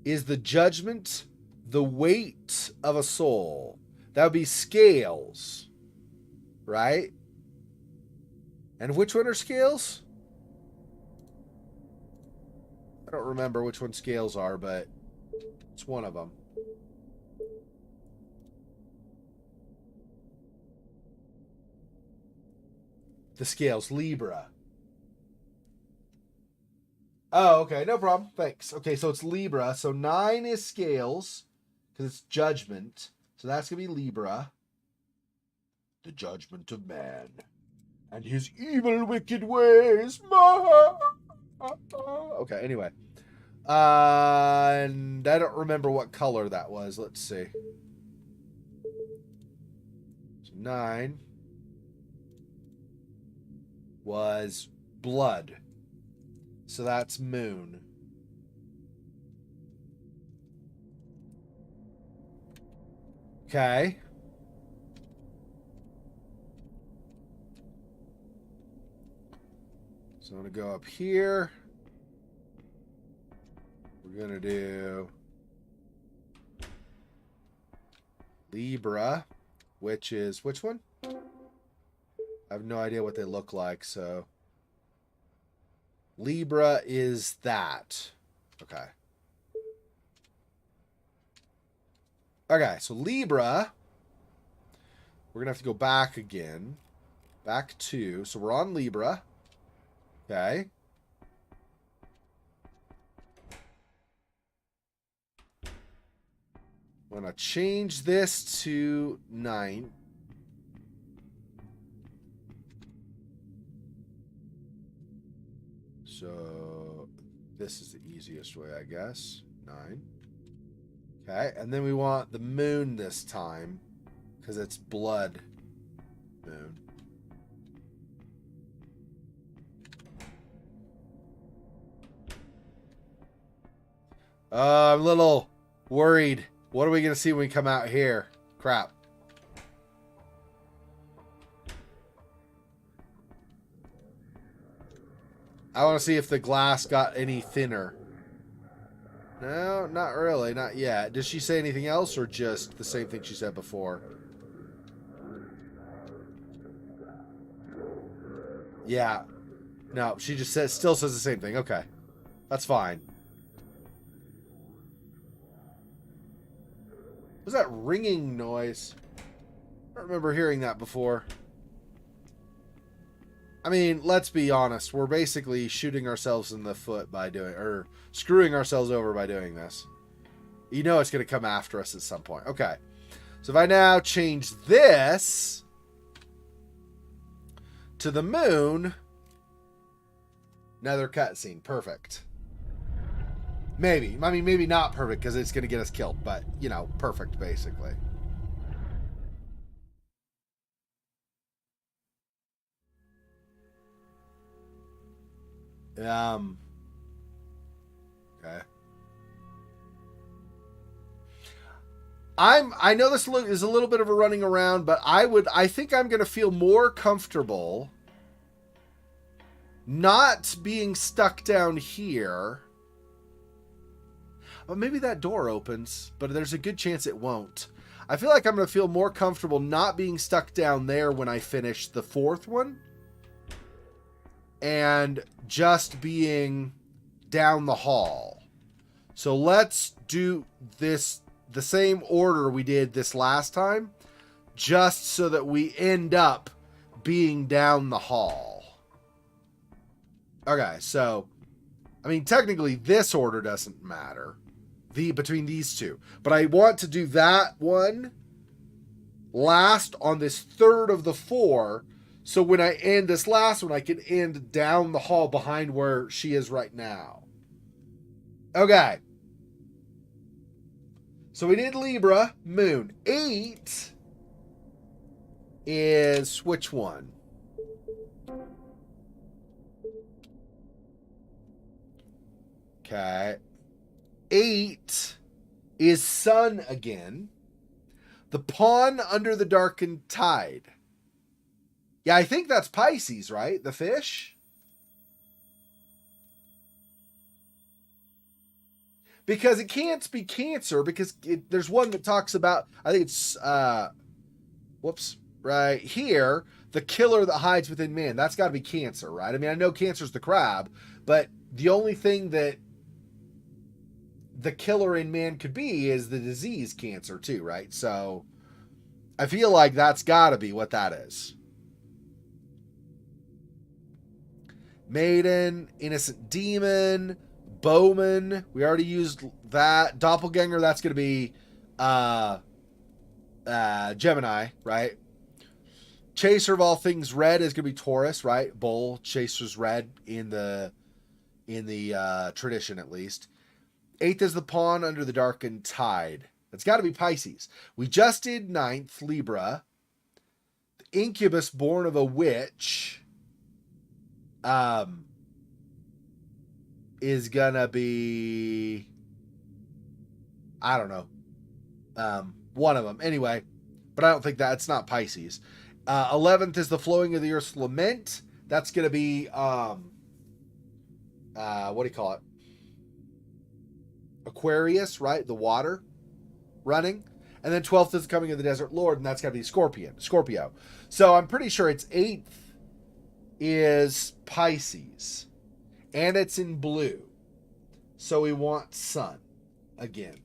the judgment the weight of a soul? That would be scales, right? And which one are scales? I don't remember which one scales are, but it's one of them. The scales, Libra. Oh, okay, no problem. Thanks. Okay, so it's Libra. So 9 is scales, because it's judgment. So that's going to be Libra. The judgment of man. And his evil, wicked ways. Okay, anyway. And I don't remember what color that was. Let's see. So 9 was blood. So that's moon. Okay. So I'm going to go up here. We're going to do Libra, which is which one? I have no idea what they look like, so Libra is that. Okay. Okay, so Libra, we're going to have to go back again. Back 2. So we're on Libra. Okay. I'm going to change this to 9. So this is the easiest way, I guess. 9. Okay, and then we want the moon this time, because it's blood moon. I'm a little worried What are we going to see when we come out here? Crap. I want to see if the glass got any thinner. No, not really. Not yet. Does she say anything else or just the same thing she said before? Yeah. No, she just still says the same thing. Okay. That's fine. Was that ringing noise? I don't remember hearing that before. I mean, let's be honest. We're basically shooting ourselves in the foot by doing, or screwing ourselves over by doing this. You know it's going to come after us at some point. Okay. So if I now change this to the moon, another cutscene. Perfect. Maybe. I mean, maybe not perfect because it's going to get us killed, but, you know, perfect, basically. Okay. I know this is a little bit of a running around, but I think I'm going to feel more comfortable not being stuck down here. Well, maybe that door opens, but there's a good chance it won't. I feel like I'm going to feel more comfortable not being stuck down there when I finish the fourth one. And just being down the hall. So let's do this the same order we did this last time, just so that we end up being down the hall. Okay, so I mean technically this order doesn't matter between these two, but I want to do that one last on this third of the four. So when I end this last one, I can end down the hall behind where she is right now. Okay. So we did Libra, Moon. 8 is which one? Okay. 8 is Sun again. The Pawn under the darkened tide. Yeah, I think that's Pisces, right? The fish? Because it can't be Cancer, because there's one that talks about, I think it's, whoops, right here, the killer that hides within man. That's got to be Cancer, right? I mean, I know Cancer's the crab, but the only thing that the killer in man could be is the disease Cancer too, right? So I feel like that's got to be what that is. Maiden, Innocent Demon, Bowman. We already used that. Doppelganger, that's going to be Gemini, right? Chaser of all things red is going to be Taurus, right? Bull, Chaser's red in the tradition at least. 8th is the Pawn under the darkened tide. That's got to be Pisces. We just did 9th, Libra. The Incubus born of a witch is gonna be, I don't know, one of them anyway, but I don't think it's not Pisces. 11th is the flowing of the earth's lament. That's gonna be what do you call it, Aquarius, right? The water running. And then 12th is the coming of the desert lord, and that's gotta be Scorpio. So I'm pretty sure it's 8th is Pisces, and it's in blue, so we want Sun again.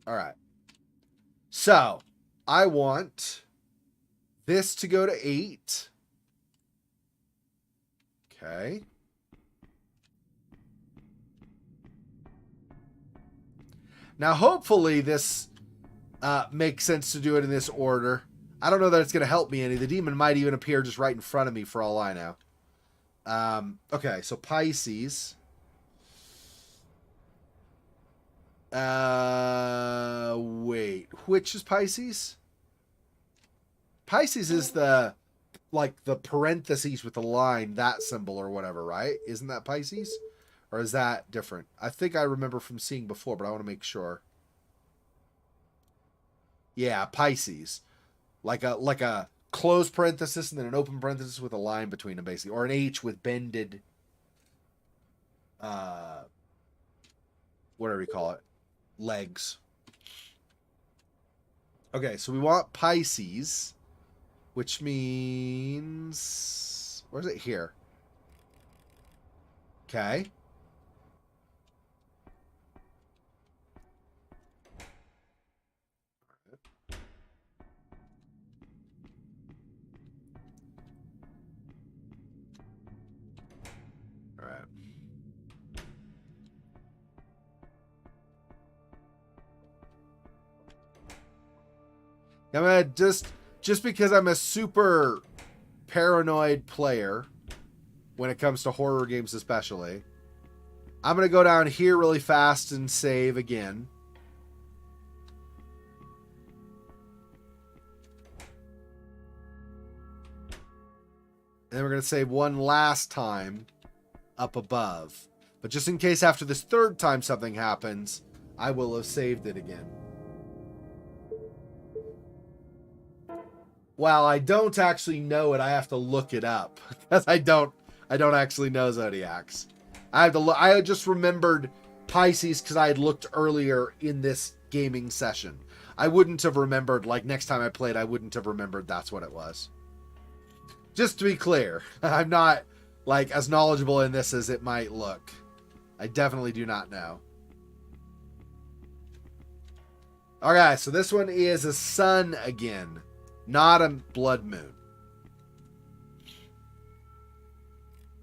All right, so I want this to go to 8. Okay, now hopefully this makes sense to do it in this order. I don't know that it's going to help me any. The demon might even appear just right in front of me for all I know. Okay, so Pisces. Wait. Which is Pisces? Pisces is the parentheses with the line, that symbol or whatever, right? Isn't that Pisces? Or is that different? I think I remember from seeing before, but I want to make sure. Yeah, Pisces. Like a closed parenthesis and then an open parenthesis with a line between them, basically. Or an H with bended, whatever you call it, legs. Okay, so we want Pisces, which means... Where's it here? Okay. All right. I'm gonna just because I'm a super paranoid player when it comes to horror games especially, I'm gonna go down here really fast and save again. And then we're gonna save one last time up above. But just in case after this third time something happens, I will have saved it again. Well, I don't actually know it. I have to look it up because I don't actually know zodiacs. I have to look. I just remembered Pisces because I had looked earlier in this gaming session. I wouldn't have remembered, like next time I played, I wouldn't have remembered that's what it was. Just to be clear, I'm not like as knowledgeable in this as it might look. I definitely do not know. Okay, so this one is a sun again. Not a blood moon.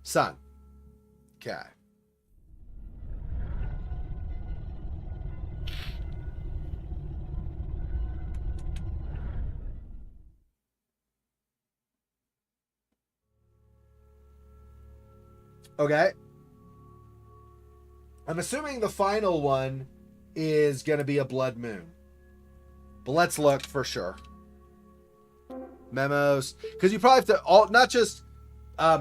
Sun. Okay. Okay. I'm assuming the final one is going to be a blood moon. But let's look for sure. Memos, because you probably have to all not just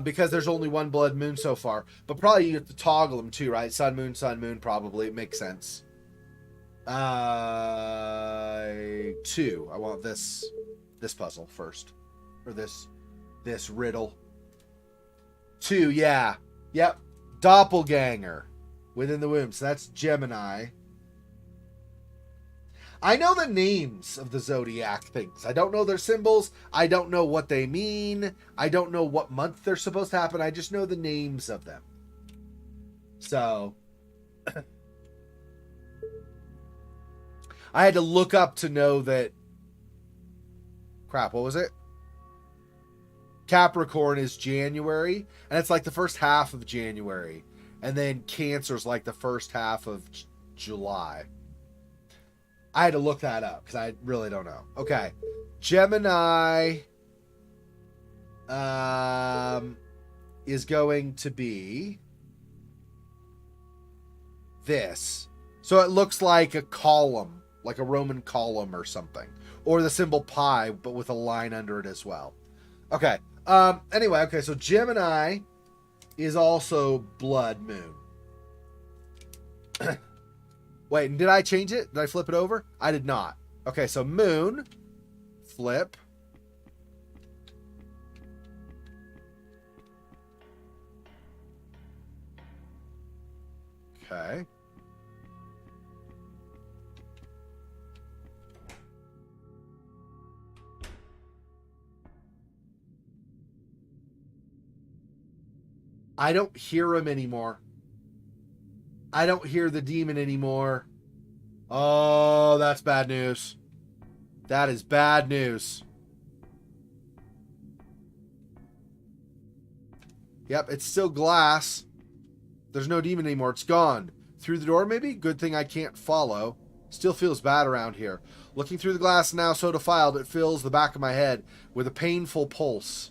because there's only one blood moon so far, but probably you have to toggle them too, right? Sun moon, probably. It makes sense. 2. I want this puzzle first, or this riddle. 2, yeah, yep. Doppelganger within the womb. So that's Gemini. I know the names of the zodiac things. I don't know their symbols. I don't know what they mean. I don't know what month they're supposed to happen. I just know the names of them. So I had to look up to know that. Crap, what was it? Capricorn is January, and it's like the first half of January. And then Cancer's like the first half of July. I had to look that up because I really don't know. Okay. Gemini is going to be this. So it looks like a column, like a Roman column or something. Or the symbol pi, but with a line under it as well. Okay. Anyway, okay, so Gemini is also blood moon. Wait, did I change it? Did I flip it over? I did not. Okay, so moon, flip. Okay. I don't hear him anymore. I don't hear the demon anymore. Oh, that's bad news. That is bad news. Yep, it's still glass. There's no demon anymore. It's gone. Through the door, maybe? Good thing I can't follow. Still feels bad around here. Looking through the glass now so defiled, it fills the back of my head with a painful pulse.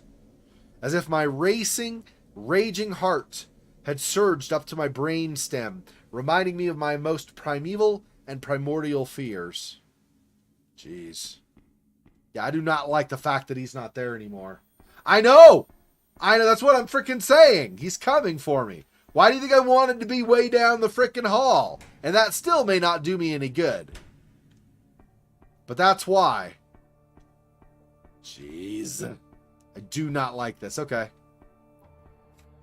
As if my racing, raging heart had surged up to my brain stem, reminding me of my most primeval and primordial fears. Jeez. Yeah, I do not like the fact that he's not there anymore. I know! That's what I'm freaking saying. He's coming for me. Why do you think I wanted to be way down the frickin' hall? And that still may not do me any good. But that's why. Jeez. I do not like this. Okay.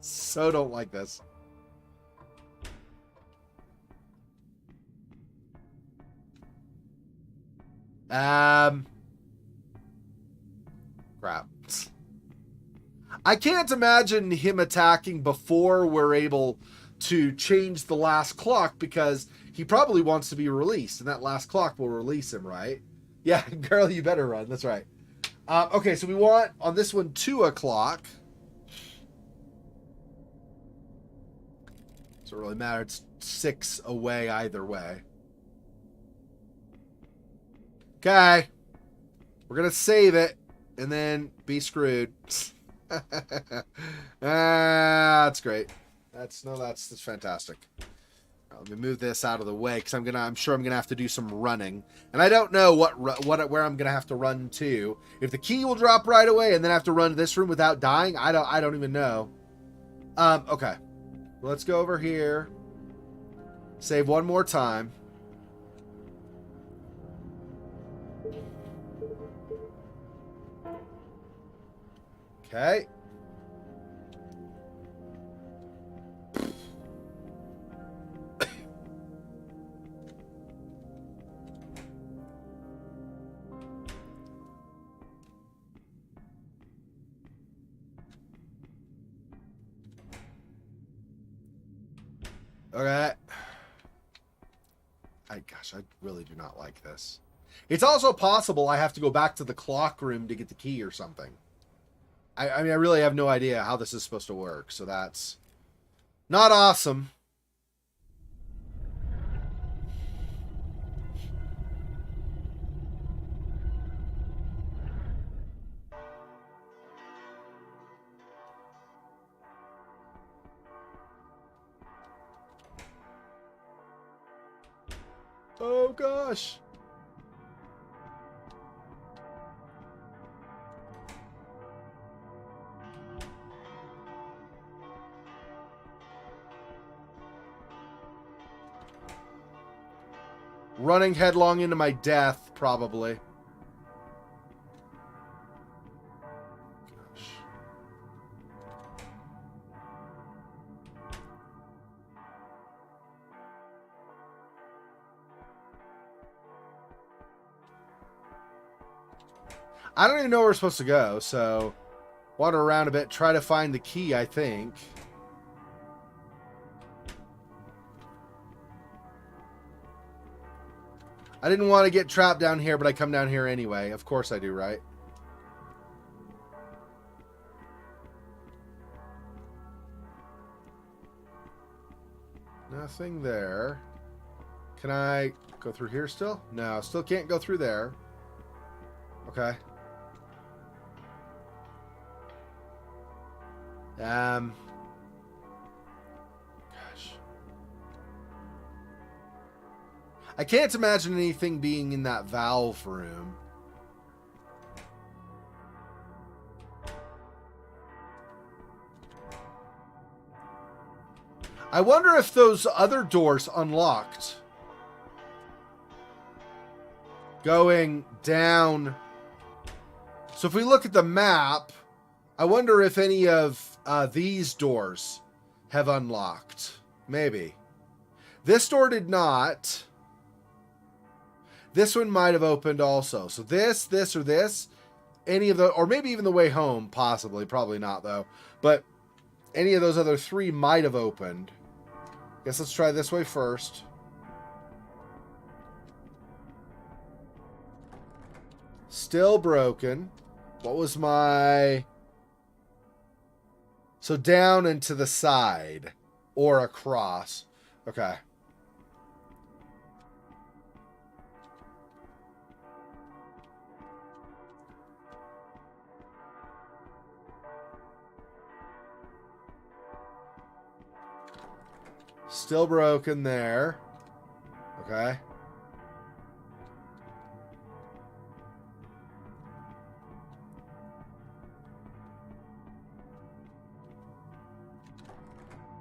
So don't like this. Crap. I can't imagine him attacking before we're able to change the last clock, because he probably wants to be released, and that last clock will release him, right? Yeah, girl, you better run. That's right. Okay, so we want, on this one, 2 o'clock. Doesn't really matter. It's 6 away either way. Okay. We're going to save it and then be screwed. That's great. That's fantastic. Let me move this out of the way, because I'm sure I'm gonna have to do some running, and I don't know where I'm gonna have to run to. If the key will drop right away and then I have to run to this room without dying, I don't even know. Okay, let's go over here. Save one more time. Okay. Okay. Gosh, I really do not like this. It's also possible I have to go back to the clock room to get the key or something. I mean, I really have no idea how this is supposed to work, so that's not awesome. Oh, gosh. Running headlong into my death, probably. Gosh. I don't even know where we're supposed to go, so wander around a bit, try to find the key, I think. I didn't want to get trapped down here, but I come down here anyway. Of course I do, right? Nothing there. Can I go through here still? No, still can't go through there. Okay. Gosh. I can't imagine anything being in that valve room. I wonder if those other doors unlocked. Going down. So if we look at the map, I wonder if any of these doors have unlocked. Maybe. This door did not. This one might have opened also. So this, or this. Any of the, or maybe even the way home, possibly. Probably not, though. But any of those other 3 might have opened. Guess let's try this way first. Still broken. What was my... So down and to the side. Or across. Okay. Still broken there. Okay.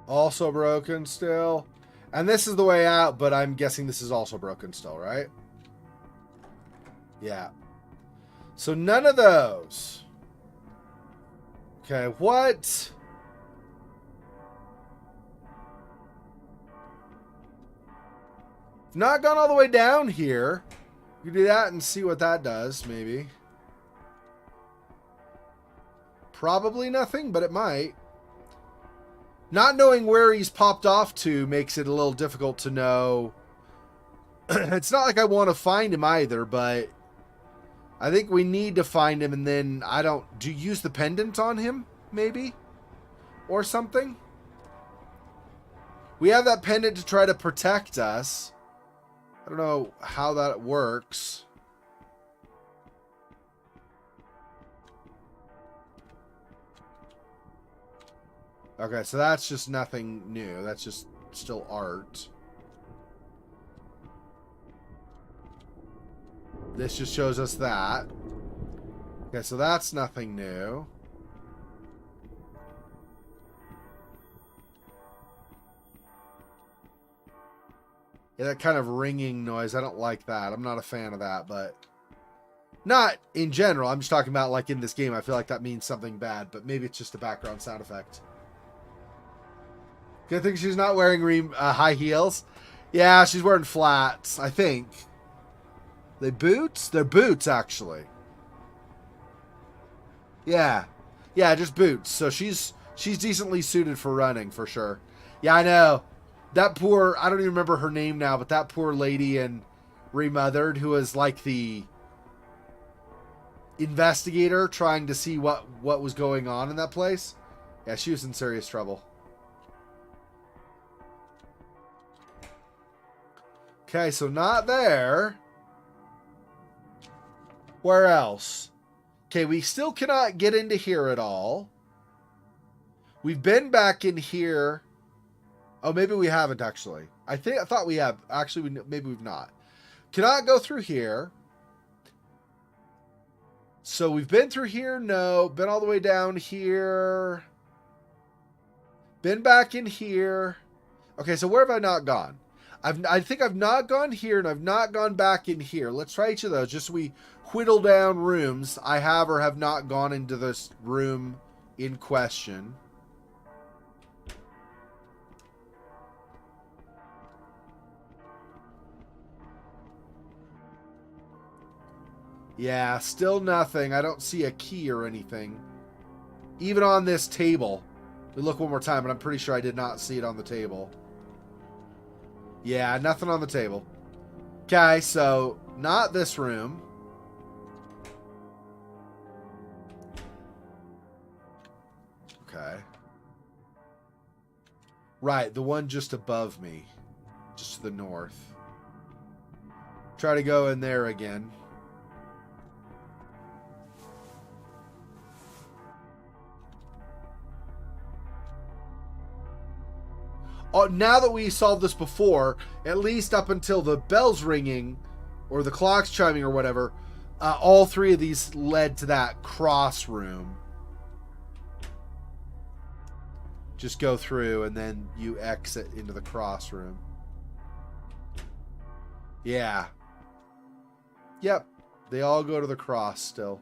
Also broken still. And this is the way out, but I'm guessing this is also broken still, right? Yeah. So none of those. Okay, what? Not gone all the way down here. You do that and see what that does, maybe. Probably nothing, but it might. Not knowing where he's popped off to makes it a little difficult to know. It's not like I want to find him either, but I think we need to find him, and then do you use the pendant on him, maybe? Or something? We have that pendant to try to protect us. I don't know how that works. Okay, so that's just nothing new. That's just still art. This just shows us that. Okay, so that's nothing new. Yeah, that kind of ringing noise. I don't like that. I'm not a fan of that, but... Not in general. I'm just talking about, like, in this game. I feel like that means something bad, but maybe it's just a background sound effect. Good thing she's not wearing high heels. Yeah, she's wearing flats, I think. They boots? They're boots, actually. Yeah. Yeah, just boots. So she's decently suited for running, for sure. Yeah, I know. That poor, I don't even remember her name now, but that poor lady in Remothered who was like the investigator trying to see what was going on in that place. Yeah, she was in serious trouble. Okay, so not there. Where else? Okay, we still cannot get into here at all. We've been back in here. Oh, maybe we haven't actually. I thought we have. Actually, maybe we've not. Cannot go through here. So we've been through here. No. Been all the way down here. Been back in here. Okay, so where have I not gone? I think I've not gone here, and I've not gone back in here. Let's try each of those, just so we whittle down rooms. I have or have not gone into this room in question. Yeah, still nothing. I don't see a key or anything. Even on this table. We look one more time, but I'm pretty sure I did not see it on the table. Yeah, nothing on the table. Okay, so not this room. Okay. Right, the one just above me. Just to the north. Try to go in there again. Now that we solved this before, at least up until the bell's ringing, or the clock's chiming or whatever, all three of these led to that cross room. Just go through and then you exit into the cross room. Yeah. Yep. They all go to the cross still.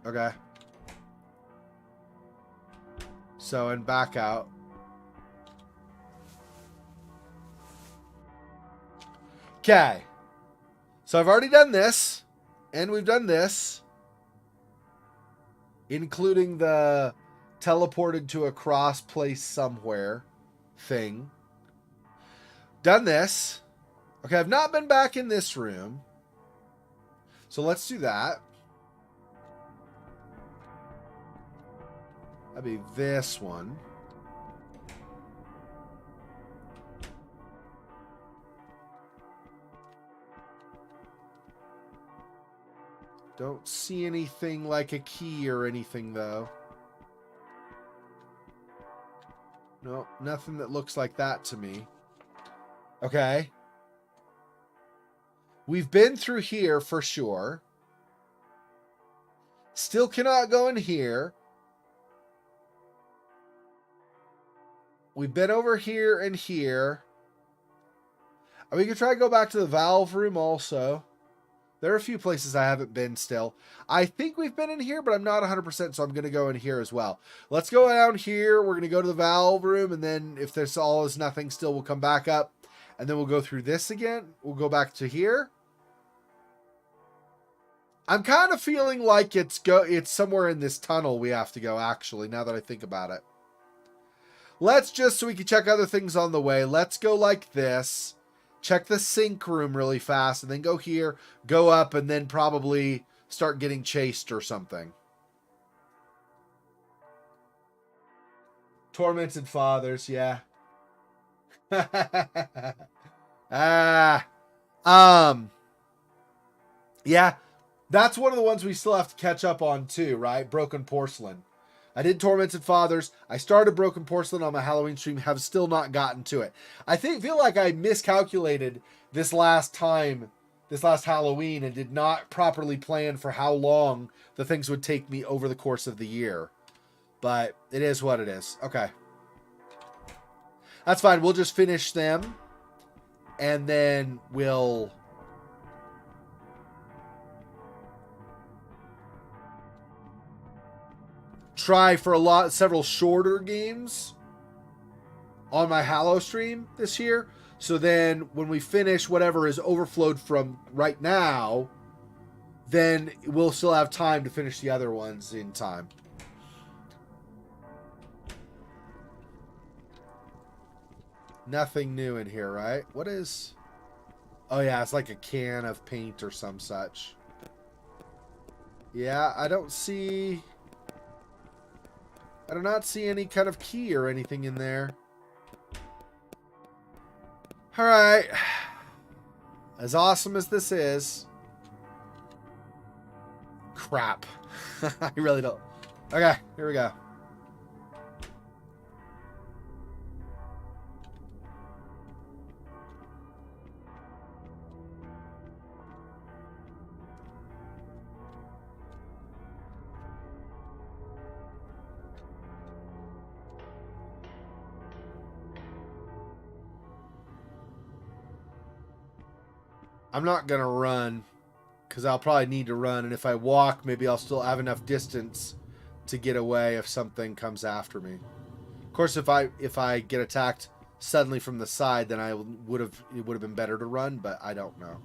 Okay. So, and back out. Okay. So I've already done this. And we've done this. Including the teleported to a cross place somewhere thing. Done this. Okay, I've not been back in this room. So let's do that. That'd be this one. Don't see anything like a key or anything, though. No, nothing that looks like that to me. Okay. We've been through here for sure. Still cannot go in here. we've been over here and here. We could try to go back to the valve room also. There are a few places I haven't been still. I think we've been in here, but I'm not 100%, so I'm going to go in here as well. Let's go down here. We're going to go to the valve room, and then if there's all is nothing still, we'll come back up. And then we'll go through this again. We'll go back to here. I'm kind of feeling like it's somewhere in this tunnel we have to go, actually, now that I think about it. Let's just, so we can check other things on the way, let's go like this. Check the sink room really fast, and then go here, go up, and then probably start getting chased or something. Tormented fathers, yeah. Yeah, that's one of the ones we still have to catch up on too, right? Broken Porcelain. I did Tormented Fathers. I started Broken Porcelain on my Halloween stream. Have still not gotten to it. I feel like I miscalculated this last Halloween, and did not properly plan for how long the things would take me over the course of the year. But it is what it is. Okay. That's fine. We'll just finish them. And then we'll... try for several shorter games on my Hallow stream this year. So then when we finish whatever is overflowed from right now, then we'll still have time to finish the other ones in time. Nothing new in here, right? What is... oh yeah, it's like a can of paint or some such. Yeah, I do not see any kind of key or anything in there. Alright. As awesome as this is. Crap. I really don't. Okay, here we go. I'm not going to run, because I'll probably need to run, and if I walk, maybe I'll still have enough distance to get away if something comes after me. Of course, if I get attacked suddenly from the side, then it would have been better to run, but I don't know.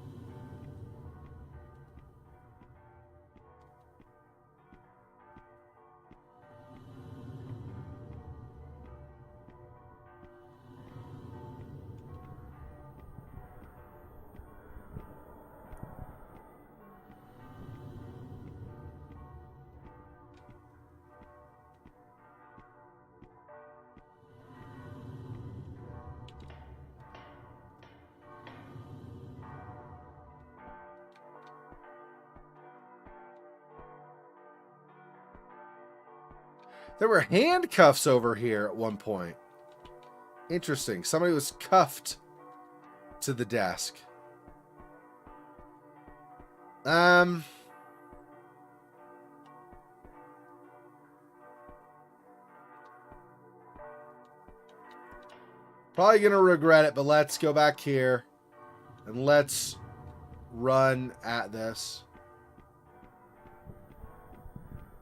There were handcuffs over here at one point. Interesting. Somebody was cuffed to the desk. Probably gonna regret it, but let's go back here and let's run at this.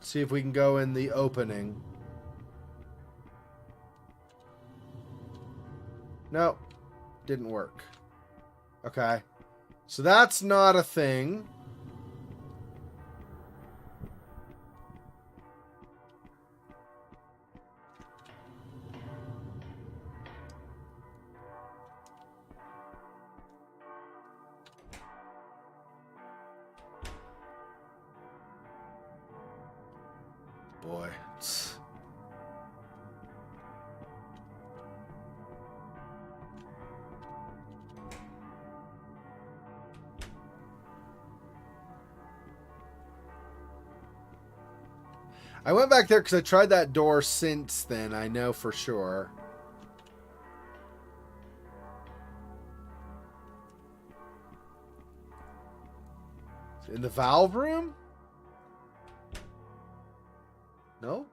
See if we can go in the opening. Nope. Didn't work. Okay. So that's not a thing. Boy. I went back there because I tried that door since then. I know for sure. In the valve room? No?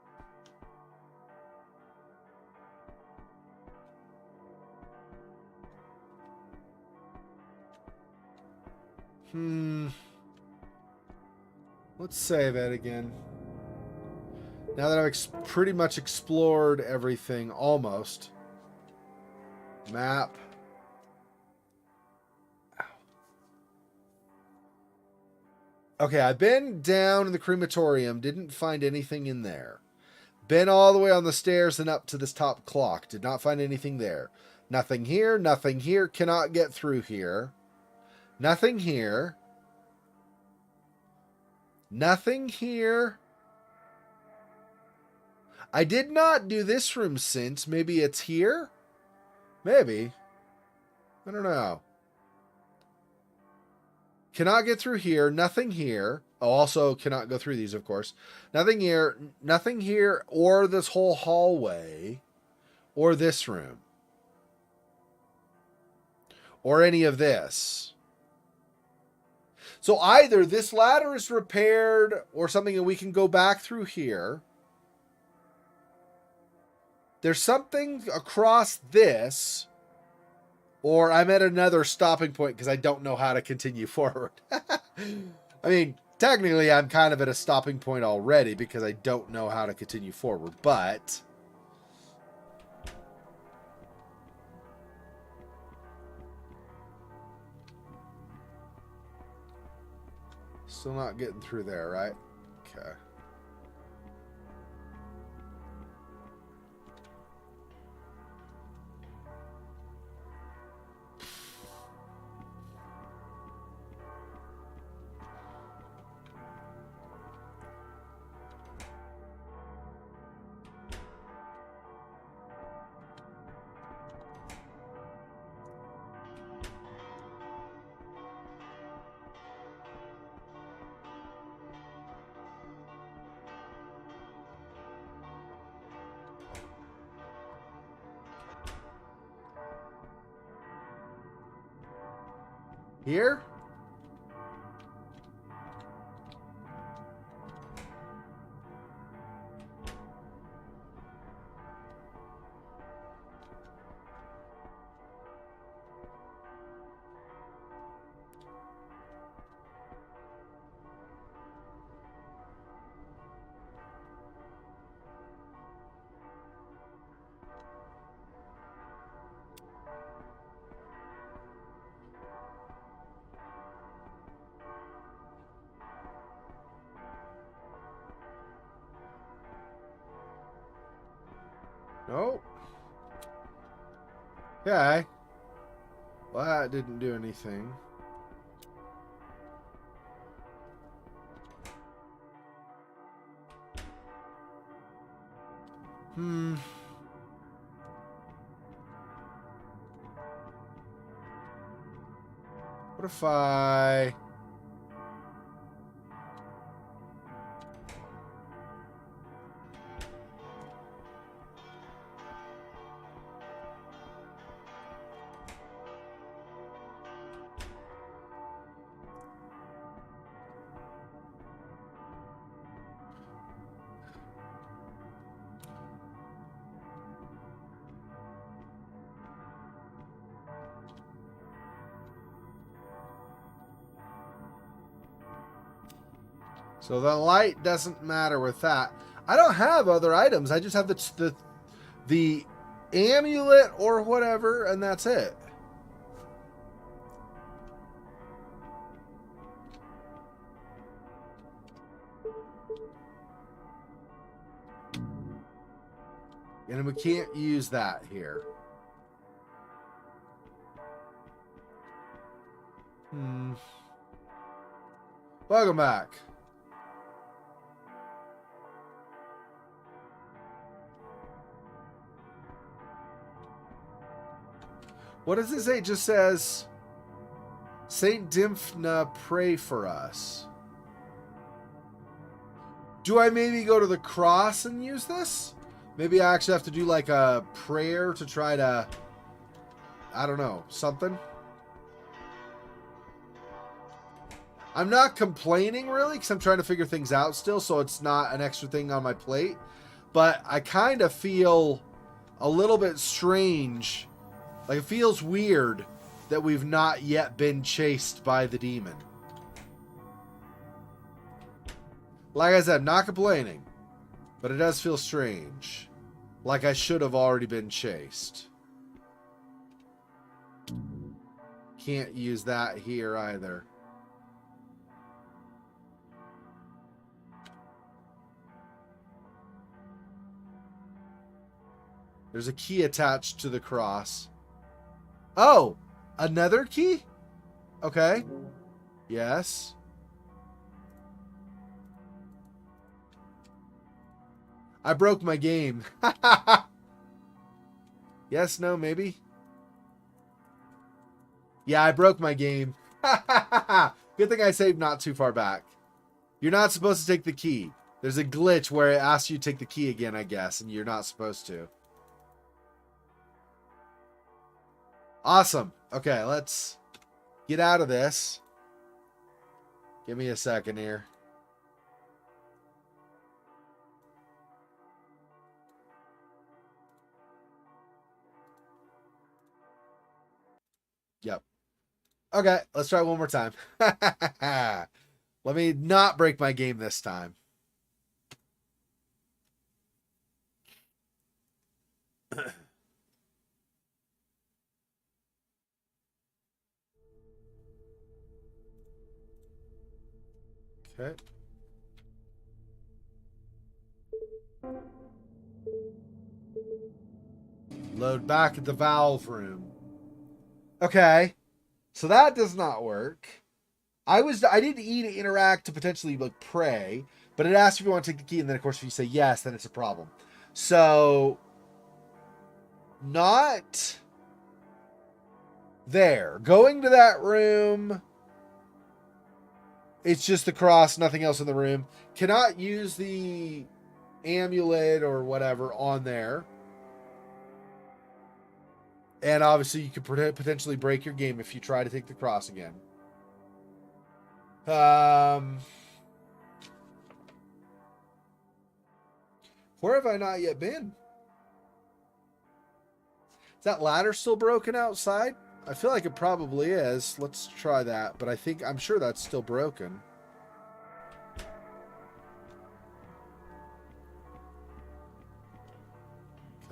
Let's save it again. Now that I've pretty much explored everything, almost. Map. Ow. Okay, I've been down in the crematorium. Didn't find anything in there. Been all the way on the stairs and up to this top clock. Did not find anything there. Nothing here. Nothing here. Cannot get through here. Nothing here. Nothing here. I did not do this room since. Maybe it's here? Maybe. I don't know. Cannot get through here. Nothing here. Oh, also cannot go through these, of course. Nothing here. Nothing here or this whole hallway or this room. Or any of this. So either this ladder is repaired or something and we can go back through here. There's something across this, or I'm at another stopping point because I don't know how to continue forward. I mean, technically I'm kind of at a stopping point already because I don't know how to continue forward, but still not getting through there, right? Okay. Here? Nope. Okay. Well, that didn't do anything. What if I... So the light doesn't matter with that. I don't have other items. I just have the amulet or whatever, and that's it. And we can't use that here. Welcome back. What does it say? It just says, Saint Dimphna, pray for us. Do I maybe go to the cross and use this? Maybe I actually have to do like a prayer to try to, I don't know, something. I'm not complaining really because I'm trying to figure things out still, so it's not an extra thing on my plate. But I kind of feel a little bit strange. Like, it feels weird that we've not yet been chased by the demon. Like I said, not complaining. But it does feel strange. Like I should have already been chased. Can't use that here either. There's a key attached to the cross. Oh! Another key? Okay. Yes. I broke my game. Yes, no, maybe? Yeah, I broke my game. Good thing I saved not too far back. You're not supposed to take the key. There's a glitch where it asks you to take the key again, I guess, and you're not supposed to. Awesome. Okay, let's get out of this. Give me a second here. Yep. Okay, let's try one more time. Let me not break my game this time. Okay. Load back at the valve room. Okay. So that does not work. I didn't E to interact to potentially like pray, but it asks if you want to take the key, and then of course if you say yes, then it's a problem. So not there. Going to that room. It's just the cross, nothing else in the room. Cannot use the amulet or whatever on there. And obviously you could potentially break your game if you try to take the cross again. Where have I not yet been? Is that ladder still broken outside? I feel like it probably is. Let's try that. But I'm sure that's still broken.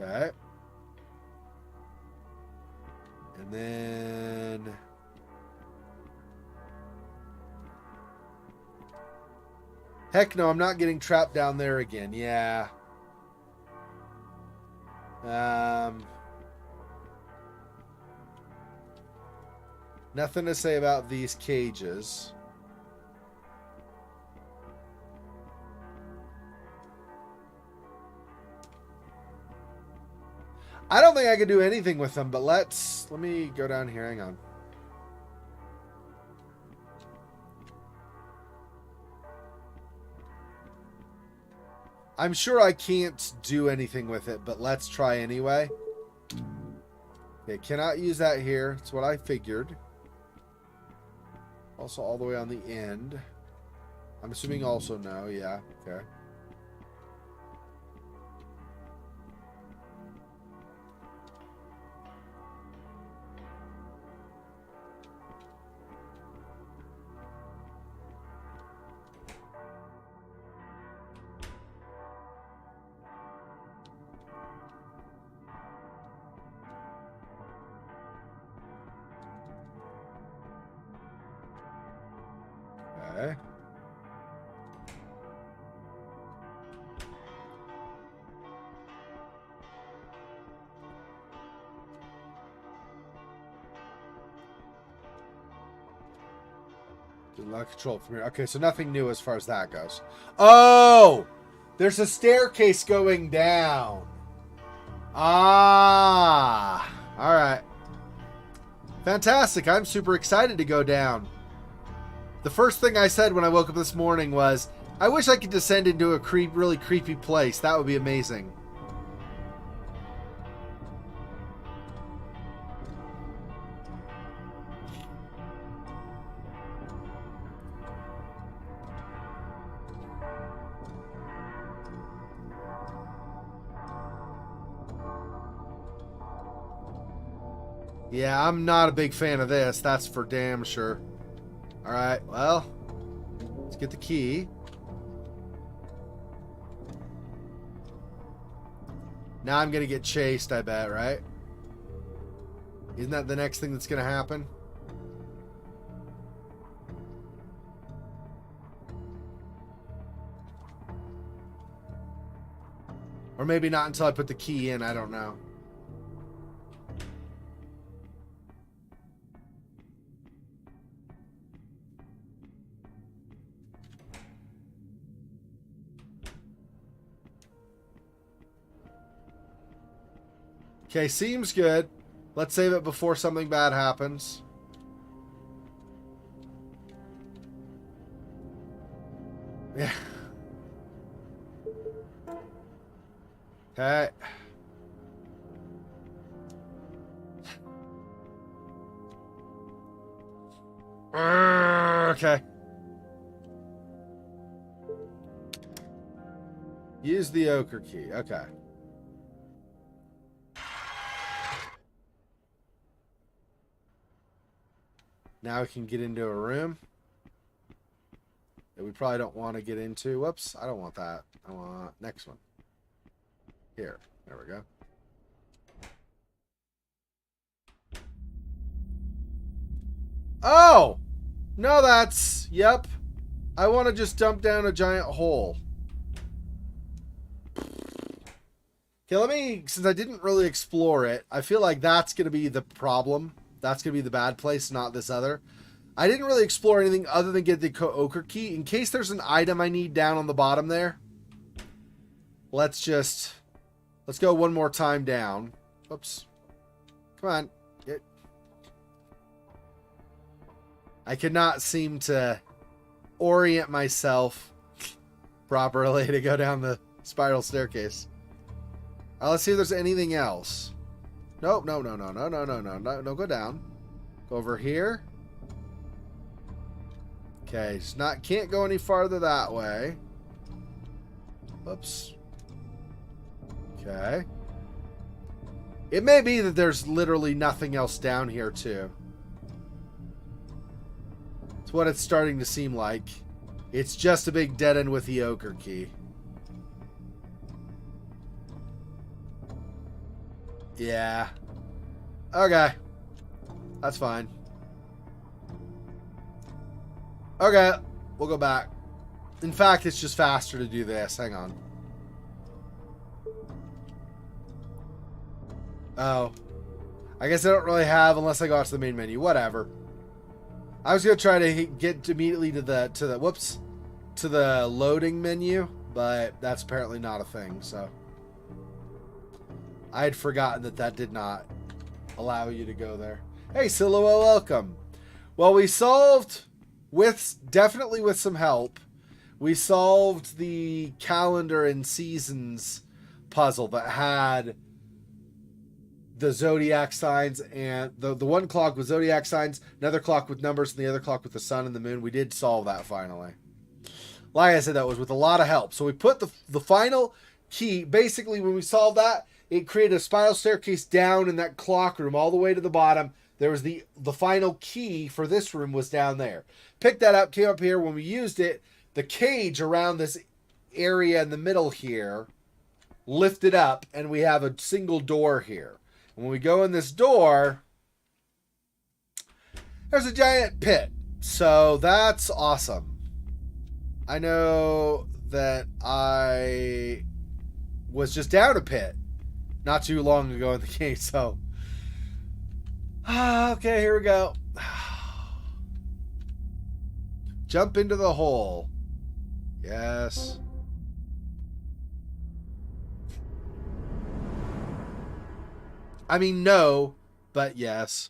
Okay. And then... Heck no, I'm not getting trapped down there again. Yeah. Nothing to say about these cages. I don't think I can do anything with them, but let me go down here. Hang on. I'm sure I can't do anything with it, but let's try anyway. Okay, cannot use that here. That's what I figured. Also all the way on the end. I'm assuming also no. Yeah, okay. Okay. Do not control from here. Okay, so nothing new as far as that goes. Oh! There's a staircase going down. Ah! Alright. Fantastic. I'm super excited to go down. The first thing I said when I woke up this morning was, I wish I could descend into a really creepy place. That would be amazing. Yeah, I'm not a big fan of this. That's for damn sure. Alright, well, let's get the key. Now I'm going to get chased, I bet, right? Isn't that the next thing that's going to happen? Or maybe not until I put the key in. I don't know. Okay, seems good. Let's save it before something bad happens. Yeah. Okay. Okay. Use the ochre key. Okay. Now we can get into a room that we probably don't want to get into. Whoops, I don't want that. I want next one. Here. There we go. Oh! No, that's... Yep. I want to just dump down a giant hole. Okay, let me... Since I didn't really explore it, I feel like that's going to be the problem. That's going to be the bad place, not this other. I didn't really explore anything other than get the ochre key. In case there's an item I need down on the bottom there. Let's go one more time down. Whoops. Come on. I could not seem to orient myself properly to go down the spiral staircase. Let's see if there's anything else. Nope, no, go down. Go over here. Okay, can't go any farther that way. Oops. Okay. It may be that there's literally nothing else down here, too. It's what it's starting to seem like. It's just a big dead end with the ochre key. Yeah. Okay. That's fine. Okay. We'll go back. In fact, it's just faster to do this. Hang on. Oh. I guess I don't really have unless I go out to the main menu. Whatever. I was going to try to get immediately to the loading menu, but that's apparently not a thing, so. I had forgotten that did not allow you to go there. Hey, Silhouette, welcome. Well, we solved, definitely with some help, we solved the calendar and seasons puzzle that had the zodiac signs, and the one clock with zodiac signs, another clock with numbers, and the other clock with the sun and the moon. We did solve that finally. Like I said, that was with a lot of help. So we put the final key, basically when we solved that, it created a spiral staircase down in that clock room all the way to the bottom. There was the final key for this room was down there. Picked that up, came up here. When we used it, the cage around this area in the middle here lifted up, and we have a single door here. And when we go in this door, there's a giant pit. So that's awesome. I know that I was just down a pit not too long ago in the game, so. Okay, here we go. Jump into the hole. Yes. I mean, no, but yes.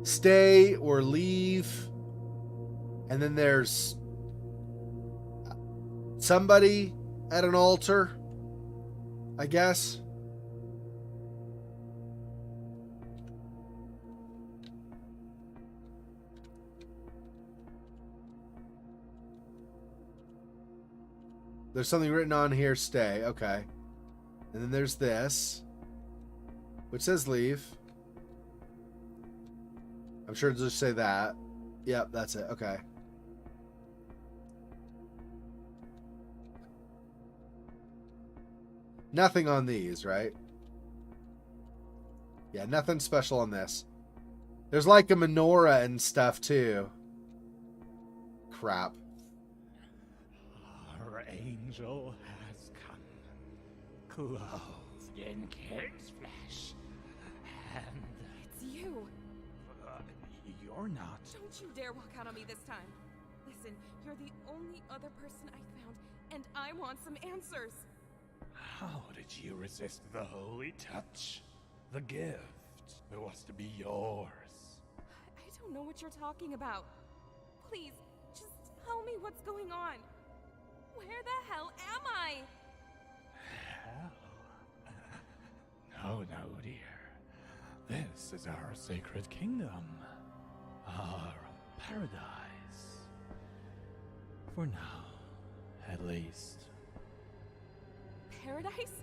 Stay or leave. And then there's somebody at an altar, I guess. There's something written on here, stay. Okay. And then there's this, which says leave. I'm sure it'll just say that. Yep, that's it. Okay. Nothing on these, right? Yeah, nothing special on this. There's like a menorah and stuff too. Crap. Our angel has come, clothed in king's flesh, and It's you. You're not. Don't you dare walk out on me this time. Listen, you're the only other person I found, and I want some answers. How did you resist the holy touch? The gift that was to be yours. I don't know what you're talking about. Please, just tell me what's going on. Where the hell am I? Hell? No, dear. This is our sacred kingdom. Our paradise. For now, at least. Paradise?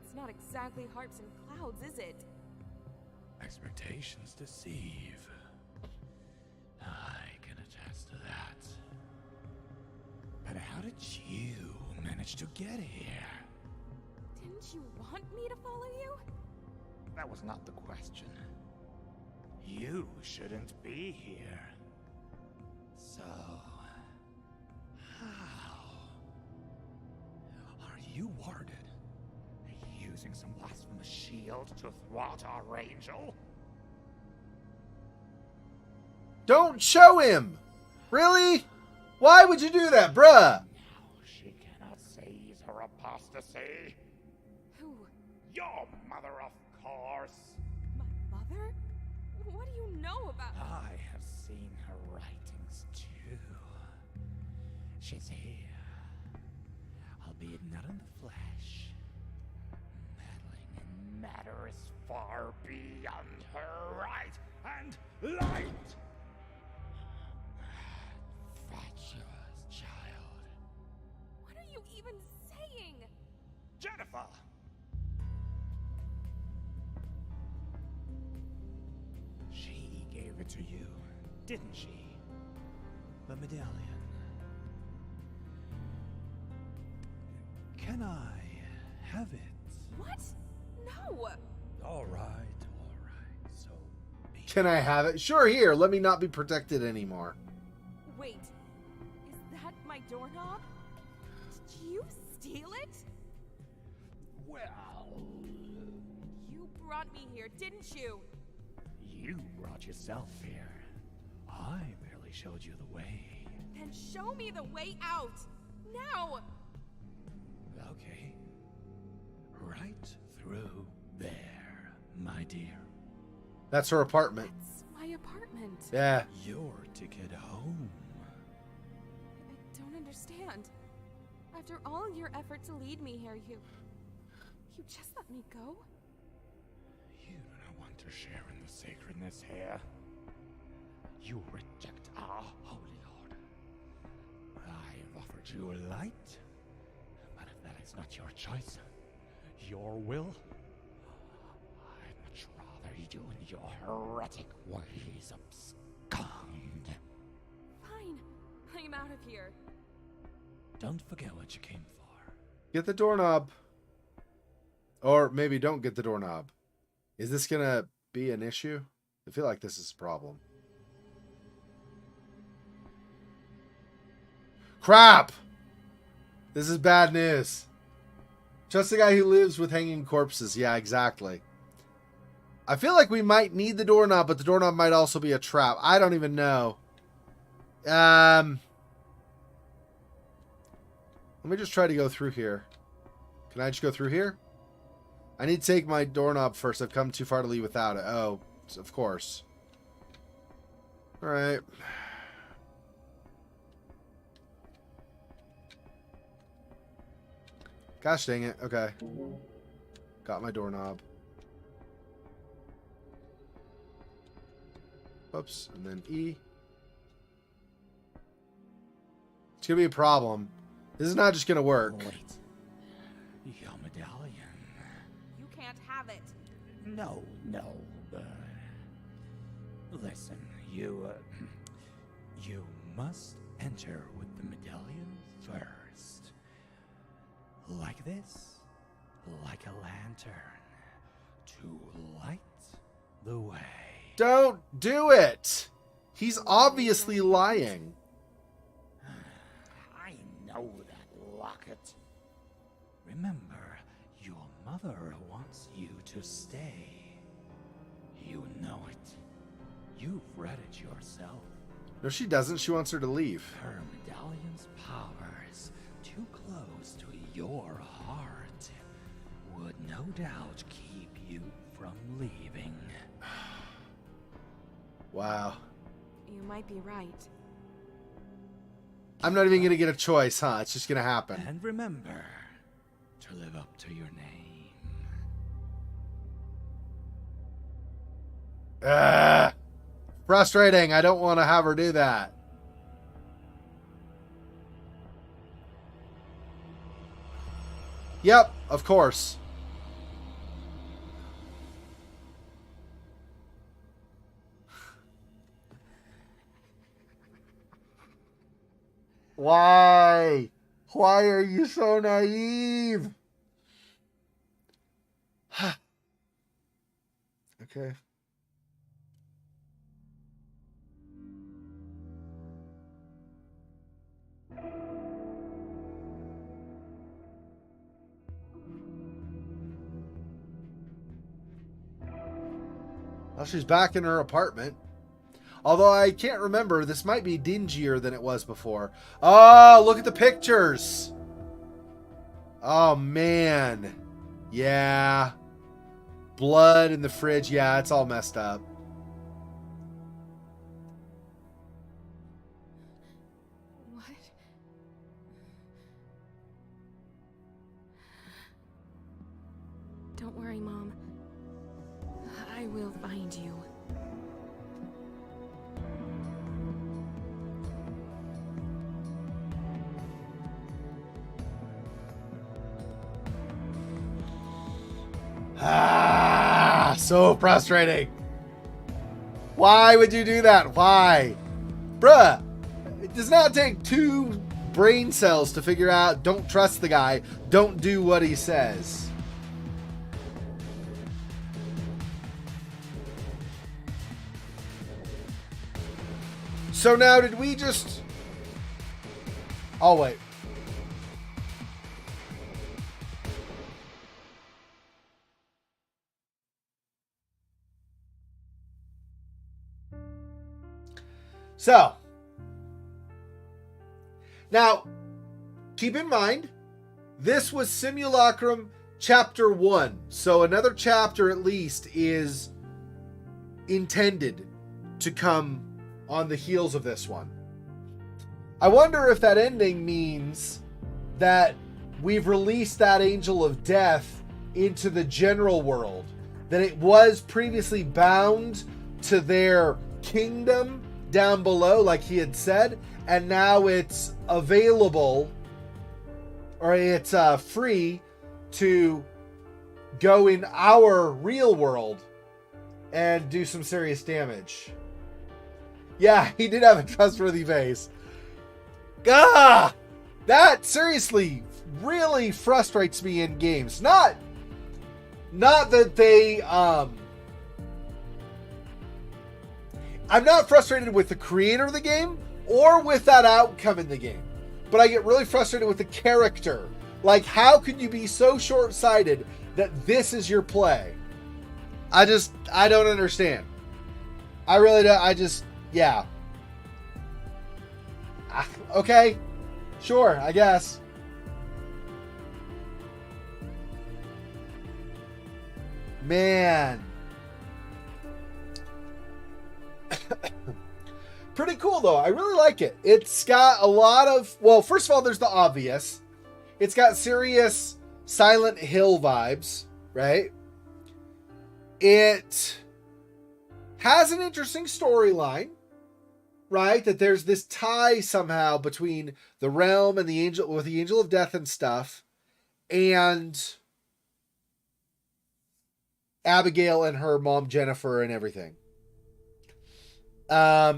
It's not exactly harps and clouds, is it? Expectations deceive. I can attest to that. But how did you manage to get here? Didn't you want me to follow you? That was not the question. You shouldn't be here. So, how are you warded? Using some blasphemous shield to thwart our angel? Don't show him! Really? Why would you do that, bruh? Now she cannot seize her apostasy. Who? Your mother, of course. My mother? What do you know about... I have seen her writings too. She's here, albeit not in the flesh. Meddling in matters far beyond her right and light. Fatuous child. What are you even saying? Jennifer! She gave it to you, didn't she? The medallion. Can I have it? What? No! All right. So be Can I have it? Sure, here. Let me not be protected anymore. Wait, is that my doorknob? Did you steal it? well. You brought me here, didn't you? You brought yourself here. I merely showed you the way. Then show me the way out! Now! Okay. Right through there, my dear. That's her apartment. It's my apartment. Yeah. Your ticket home. I don't understand. After all your effort to lead me here, you just let me go? You do not want to share in the sacredness here. You reject our holy order. I have offered you a light, but if that is not your choice, your will, I'd much rather you and your heretic ways abscond. Fine, I'm out of here. Don't forget what you came for. Get the doorknob. Or maybe don't get the doorknob. Is this gonna be an issue? I feel like this is a problem. Crap! This is bad news. Just the guy who lives with hanging corpses. Yeah, exactly. I feel like we might need the doorknob, but the doorknob might also be a trap. I don't even know. Let me just try to go through here. Can I just go through here? I need to take my doorknob first. I've come too far to leave without it. Oh, of course. Alright. Gosh dang it. Okay. Got my doorknob. Oops. And then E. It's going to be a problem. This is not just going to work. Wait. Your medallion. You can't have it. No. Listen, you must enter with the medallion first. Like this. like a lantern to light the way. Don't do it. He's obviously lying. I know that locket. Remember, your mother wants you to stay. You know it. You've read it yourself. No, she doesn't. She wants her to leave. Her medallion's power is too close to your heart. Would no doubt keep you from leaving. Wow. You might be right. I'm not even going to get a choice, huh? It's just going to happen. And remember to live up to your name. Frustrating. I don't want to have her do that. Yep, of course. Why? Why are you so naive? Okay. Well, she's back in her apartment. Although I can't remember, this might be dingier than it was before. Oh, look at the pictures. Oh, man. Yeah. Blood in the fridge. Yeah, it's all messed up. What? Don't worry, Mom. I will find you. Ah, so frustrating. Why would you do that? Why? Bruh, it does not take 2 brain cells to figure out don't trust the guy, don't do what he says. So now did we just... Oh, wait. So, now, keep in mind, this was Simulacrum Chapter 1. So another chapter at least is intended to come on the heels of this one. I wonder if that ending means that we've released that Angel of Death into the general world. That it was previously bound to their kingdom down below, like he had said, and now it's available, or it's free to go in our real world and do some serious damage. Yeah, he did have a trustworthy face. Gah! That seriously really frustrates me in games. Not that they I'm not frustrated with the creator of the game or with that outcome in the game. But I get really frustrated with the character. Like, how can you be so short-sighted that this is your play? I don't understand. I really don't. Yeah. Okay. Sure, I guess. Man. Pretty cool, though. I really like it. It's got a lot of... Well, first of all, there's the obvious. It's got serious Silent Hill vibes, right? It has an interesting storyline, right? That there's this tie somehow between the realm and the angel, with the Angel of Death and stuff, and Abigail and her mom Jennifer and everything. Let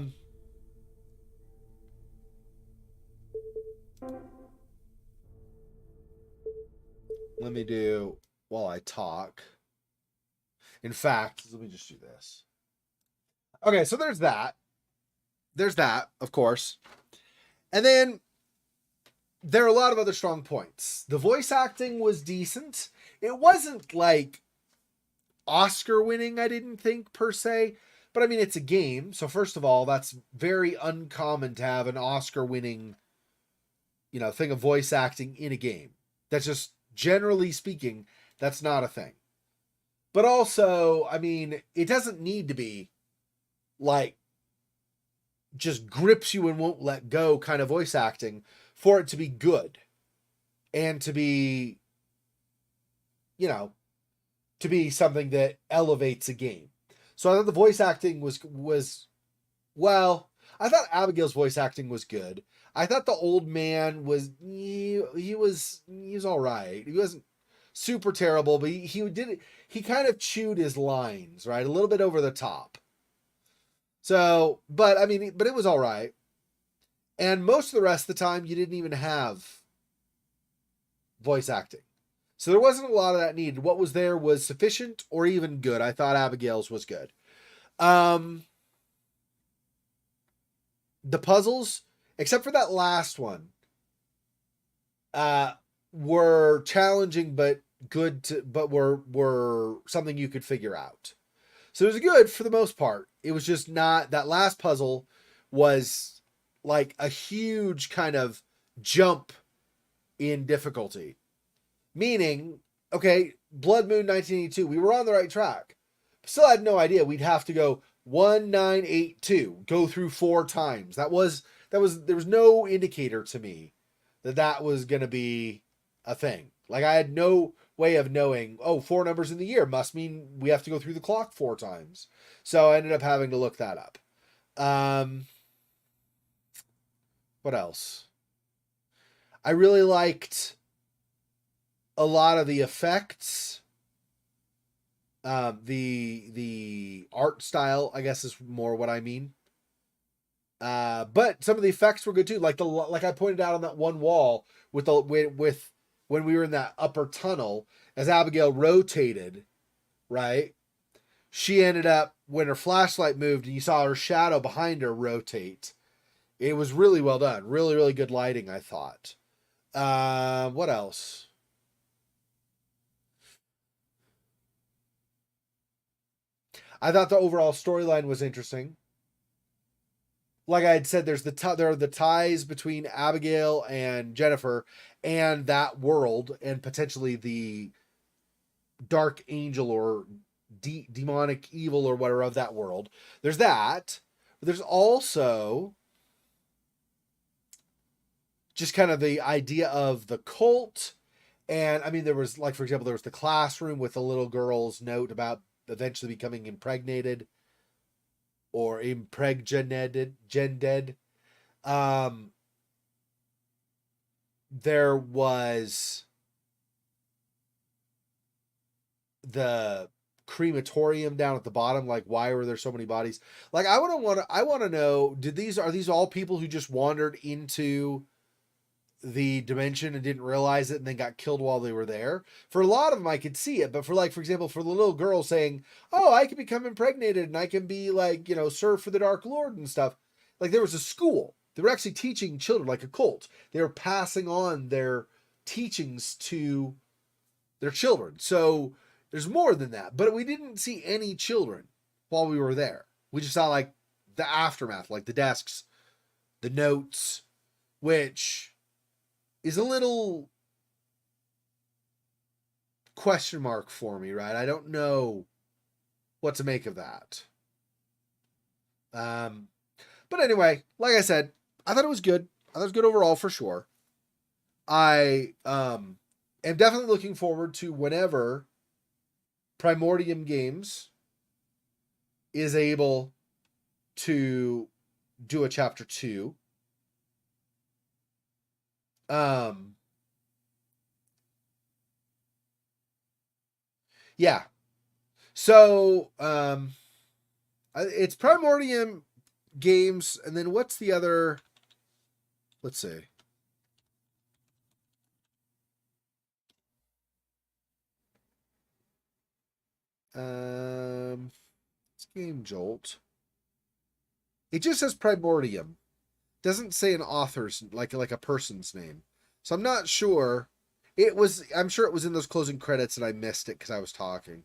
me do while I talk. In fact, let me just do this. Okay, so there's that. There's that, of course. And then there are a lot of other strong points. The voice acting was decent. It wasn't like Oscar winning, I didn't think, per se. But I mean, it's a game. So first of all, that's very uncommon to have an Oscar winning, thing of voice acting in a game. That's just, generally speaking, that's not a thing. But also, I mean, it doesn't need to be like just grips you and won't let go kind of voice acting for it to be good and to be, to be something that elevates a game. So I thought the voice acting was well, I thought Abigail's voice acting was good. I thought the old man was he was all right. He wasn't super terrible, but he kind of chewed his lines, right? A little bit over the top. So, but it was all right. And most of the rest of the time, you didn't even have voice acting. So there wasn't a lot of that needed. What was there was sufficient or even good. I thought Abigail's was good. The puzzles, except for that last one, were challenging but good but were something you could figure out. So it was good for the most part. It was just not, that last puzzle was like a huge kind of jump in difficulty. Meaning, okay, Blood Moon 1982, we were on the right track. Still had no idea we'd have to go 1982, go through 4 times. There was no indicator to me that was going to be a thing. Like, I had no way of knowing, 4 numbers in the year must mean we have to go through the clock 4 times. So I ended up having to look that up. What else? I really liked a lot of the effects. The art style, I guess, is more what I mean. But some of the effects were good too. Like I pointed out on that one wall with when we were in that upper tunnel, as Abigail rotated, right? She ended up, when her flashlight moved and you saw her shadow behind her rotate. It was really well done. Really, really good lighting, I thought. What else? I thought the overall storyline was interesting. Like I had said, there are the ties between Abigail and Jennifer and that world, and potentially the dark angel or demonic evil or whatever of that world. There's that. But there's also just kind of the idea of the cult. And I mean, there was, like, for example, there was the classroom with the little girl's note about eventually becoming impregnated or impregnated. There was the crematorium down at the bottom. Like, why were there so many bodies? Like, I want to know, are these all people who just wandered into the dimension and didn't realize it and then got killed while they were there? For a lot of them, I could see it, but for example, for the little girl saying, I can become impregnated and I can be serve for the Dark Lord and stuff. Like, there was a school. They were actually teaching children, like a cult. They were passing on their teachings to their children. So there's more than that, but we didn't see any children while we were there. We just saw like the aftermath, like the desks, the notes, which is a little question mark for me, right? I don't know what to make of that. But anyway, like I said, I thought it was good. I thought it was good overall for sure. I am definitely looking forward to whenever Primordium Games is able to do a chapter 2. Yeah. So, it's Primordium Games, and then what's the other? Let's see. It's Game Jolt. It just says Primordium. Doesn't say an author's, like a person's name. So I'm not sure. I'm sure it was in those closing credits and I missed it because I was talking.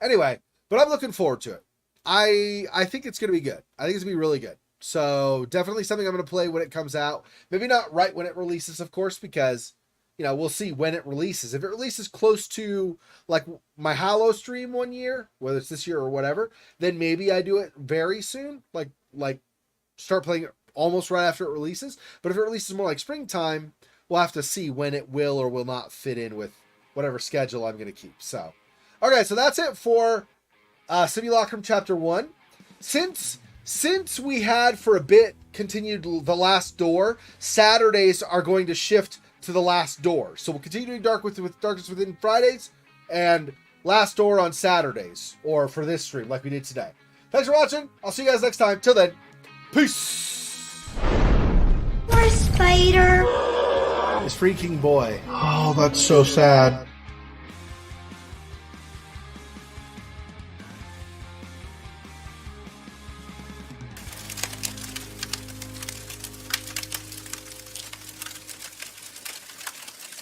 Anyway, but I'm looking forward to it. I think it's going to be good. I think it's going to be really good. So definitely something I'm going to play when it comes out. Maybe not right when it releases, of course, because, you know, we'll see when it releases. If it releases close to like my Halo stream one year, whether it's this year or whatever, then maybe I do it very soon. Like start playing it almost right after it releases. But if it releases more like springtime, we'll have to see when it will or will not fit in with whatever schedule I'm going to keep. So, okay, so that's it for Simulacrum Chapter 1. Since we had for a bit continued The Last Door, Saturdays are going to shift to The Last Door. So we'll continue doing Darkness Within Fridays and Last Door on Saturdays, or for this stream like we did today. Thanks for watching. I'll see you guys next time. Till then, peace. Poor spider. This freaking boy. Oh, that's so sad.